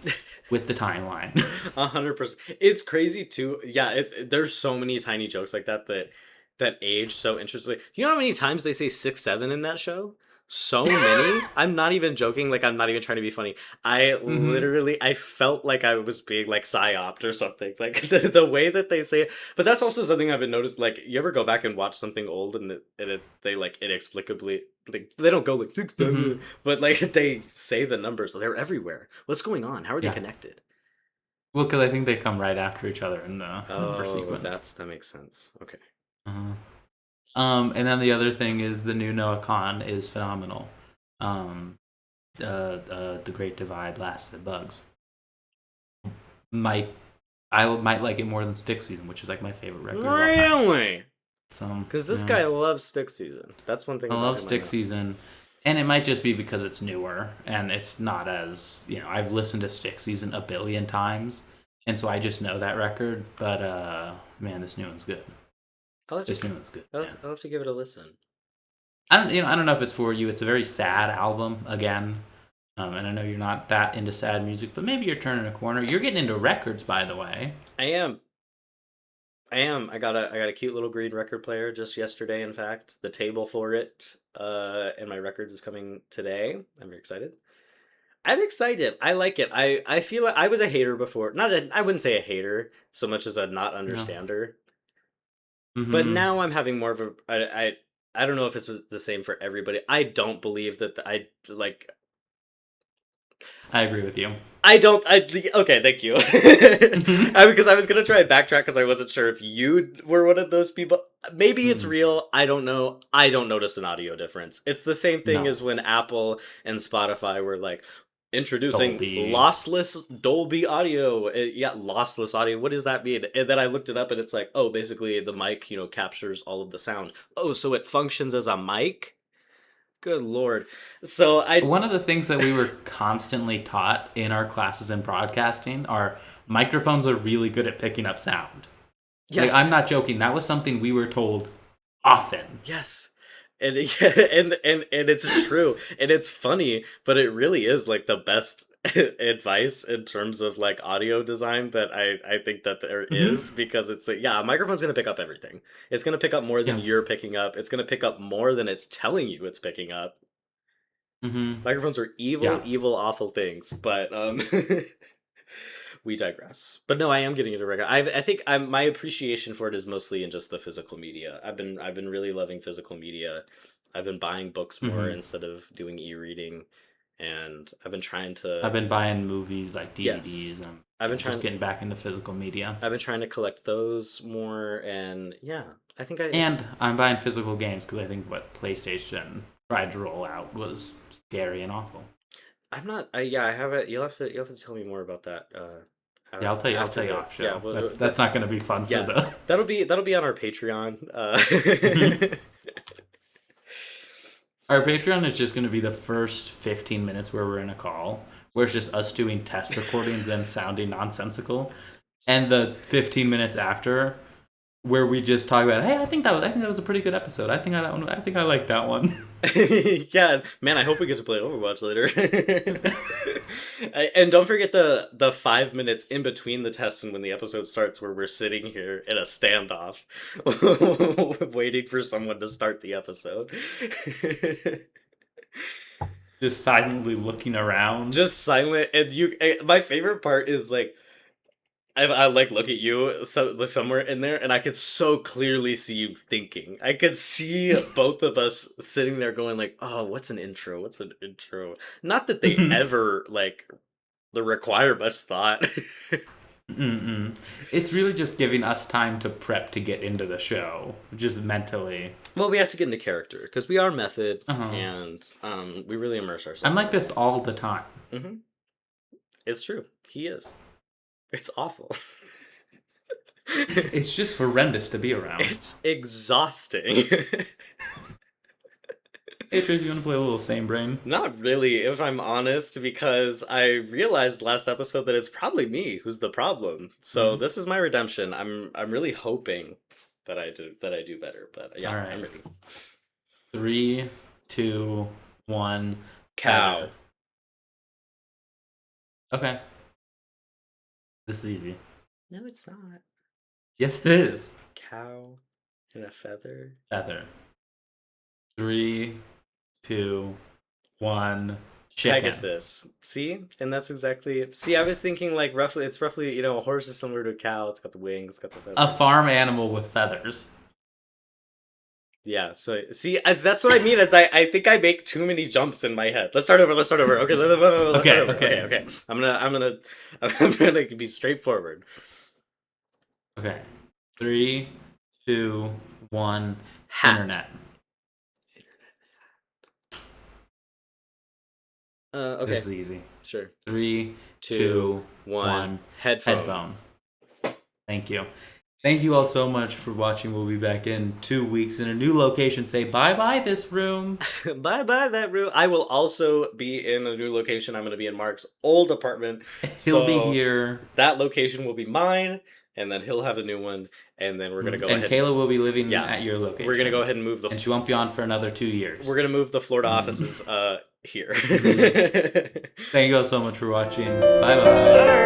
Speaker 2: with the timeline.
Speaker 3: 100%. It's crazy too. Yeah, there's so many tiny jokes like that age so interestingly. You know how many times they say 6-7 in that show? So many. I'm not even joking. Like, I'm not even trying to be funny. I literally, I felt like I was being like psyoped or something. Like the way that they say it. But that's also something I've noticed. Like, you ever go back and watch something old and they like inexplicably, like they don't go like 6-7, but like they say the numbers. They're everywhere. What's going on? How are they
Speaker 2: Yeah.
Speaker 3: connected?
Speaker 2: Well, because I think they come right after each other in the number
Speaker 3: Oh,
Speaker 2: sequence.
Speaker 3: that makes sense. Okay.
Speaker 2: Uh, and then the other thing is the new Noah Khan is phenomenal. Um, the Great Divide, Last of the Bugs. I might like it more than Stick Season, which is like my favorite record of all time.
Speaker 3: Really?
Speaker 2: So
Speaker 3: Because this
Speaker 2: yeah.
Speaker 3: guy loves Stick Season. That's one thing
Speaker 2: I
Speaker 3: about
Speaker 2: love
Speaker 3: him I
Speaker 2: Stick
Speaker 3: know.
Speaker 2: Season, and it might just be because it's newer and it's not as I've listened to Stick Season a billion times, and so I just know that record. But man, this new one's good.
Speaker 3: I'll have to,
Speaker 2: This new one's good, man.
Speaker 3: I'll have to give it a listen.
Speaker 2: I don't know if it's for you. It's a very sad album again, and I know you're not that into sad music, but maybe you're turning a corner. You're getting into records, by the way.
Speaker 3: I am. I am. I got a cute little green record player just yesterday, in fact. The table for it, and my records is coming today. I'm very excited. I'm excited. I like it. I feel like I was a hater before. I wouldn't say a hater so much as a not
Speaker 2: No.
Speaker 3: understander. But
Speaker 2: Mm-hmm.
Speaker 3: now I'm having more of a I don't know if it's the same for everybody. I don't believe that I like
Speaker 2: I agree with you.
Speaker 3: I don't. Okay, thank you. Because I was gonna try and backtrack because I wasn't sure if you were one of those people. Maybe it's
Speaker 2: Mm,
Speaker 3: real. I don't know. I don't notice an audio difference. It's the same thing
Speaker 2: no,
Speaker 3: as when Apple and Spotify were like introducing
Speaker 2: Dolby.
Speaker 3: lossless Dolby audio. Yeah, lossless audio. What does that mean? And then I looked it up, and it's like, oh, basically the mic, captures all of the sound. Oh, so it functions as a mic. Good lord. So I
Speaker 2: One of the things that we were constantly taught in our classes in broadcasting are microphones are really good at picking up sound. Like, I'm
Speaker 3: yes.
Speaker 2: not joking. That was something we were told often.
Speaker 3: Yes. And and it's true. And it's funny, but it really is like the best advice in terms of like audio design that I think that there
Speaker 2: Hmm.
Speaker 3: is because it's like, yeah, a microphone's going to pick up everything. It's going to pick up more than
Speaker 2: Yeah.
Speaker 3: you're picking up. It's going to pick up more than it's telling you it's picking up.
Speaker 2: Hmm.
Speaker 3: Microphones are evil,
Speaker 2: Yeah.
Speaker 3: evil, awful things, but we digress. But no, I am getting into record. I think my appreciation for it is mostly in just the physical media. I've been really loving physical media. I've been buying books more
Speaker 2: Hmm.
Speaker 3: instead of doing e-reading, and I've been trying to
Speaker 2: I've been buying movies like
Speaker 3: yes,
Speaker 2: DVDs and
Speaker 3: I've been
Speaker 2: just
Speaker 3: trying
Speaker 2: getting back into physical media.
Speaker 3: I've been trying to collect those more, and yeah, I think I
Speaker 2: And I'm buying physical games because I think what PlayStation tried to roll out was scary and awful.
Speaker 3: I'm not. Yeah, I have it. You'll have to tell me more about that.
Speaker 2: Yeah, I'll tell you. I'll
Speaker 3: After
Speaker 2: tell you
Speaker 3: the
Speaker 2: off
Speaker 3: yeah,
Speaker 2: show. That's
Speaker 3: that
Speaker 2: not going to be fun for
Speaker 3: yeah,
Speaker 2: the.
Speaker 3: that'll be on our Patreon.
Speaker 2: Our Patreon is just going to be the first 15 minutes where we're in a call, where it's just us doing test recordings and sounding nonsensical, and the 15 minutes after, where we just talk about, hey, I think that was a pretty good episode. I think I like that one.
Speaker 3: Yeah, man, I hope we get to play Overwatch later. And don't forget the 5 minutes in between the tests and when the episode starts, where we're sitting here in a standoff, waiting for someone to start the episode.
Speaker 2: Just silently looking around.
Speaker 3: Just silent, and my favorite part is like I like look at you somewhere in there, and I could so clearly see you thinking. I could see both of us sitting there going like, "Oh, what's an intro? What's an intro?" Not that they ever like the require much thought.
Speaker 2: Mm-mm. It's really just giving us time to prep to get into the show, just mentally.
Speaker 3: Well, we have to get into character because we are method,
Speaker 2: Uh-huh.
Speaker 3: and we really immerse
Speaker 2: I'm
Speaker 3: ourselves in
Speaker 2: like
Speaker 3: it.
Speaker 2: this all the time.
Speaker 3: Hmm. It's true. He is. It's awful.
Speaker 2: It's just horrendous to be around.
Speaker 3: It's exhausting.
Speaker 2: Hey, Tracy, you want to play a little Same Brain?
Speaker 3: Not really, if I'm honest, because I realized last episode that it's probably me who's the problem. So
Speaker 2: Mm-hmm.
Speaker 3: this is my redemption. I'm really hoping that I do better. But
Speaker 2: All
Speaker 3: yeah, I'm
Speaker 2: right.
Speaker 3: ready.
Speaker 2: 3, 2, 1,
Speaker 3: Cow.
Speaker 2: feather. Okay. This is easy.
Speaker 3: No, it's not.
Speaker 2: Yes, it is.
Speaker 3: Cow and a feather.
Speaker 2: Feather. 3, 2, 1, chicken.
Speaker 3: Pegasus. See? And that's exactly see, I was thinking like roughly it's roughly, a horse is similar to a cow. It's got the wings, it's got the
Speaker 2: A
Speaker 3: feathers.
Speaker 2: farm animal with feathers.
Speaker 3: Yeah, so see, that's what I mean. Is I think I make too many jumps in my head. Let's start over. Let's start over. Okay, let's start over. Okay. I'm gonna be straightforward.
Speaker 2: Okay. 3, 2, 1.
Speaker 3: Hat.
Speaker 2: Internet.
Speaker 3: Okay.
Speaker 2: This is easy.
Speaker 3: Sure.
Speaker 2: 3,
Speaker 3: 2,
Speaker 2: 2,
Speaker 3: 1.
Speaker 2: 1.
Speaker 3: Headphone.
Speaker 2: Headphone. Thank you. Thank you all so much for watching. We'll be back in 2 weeks in a new location. Say bye-bye this room.
Speaker 3: Bye-bye that room. I will also be in a new location. I'm going to be in Mark's old apartment.
Speaker 2: He'll be here.
Speaker 3: That location will be mine, and then he'll have a new one, and then we're going to go ahead.
Speaker 2: And Kayla will be living at your location.
Speaker 3: We're going to go ahead and move
Speaker 2: and she won't be on for another 2 years.
Speaker 3: We're going to move the Florida offices here.
Speaker 2: Thank you all so much for watching. Bye-bye.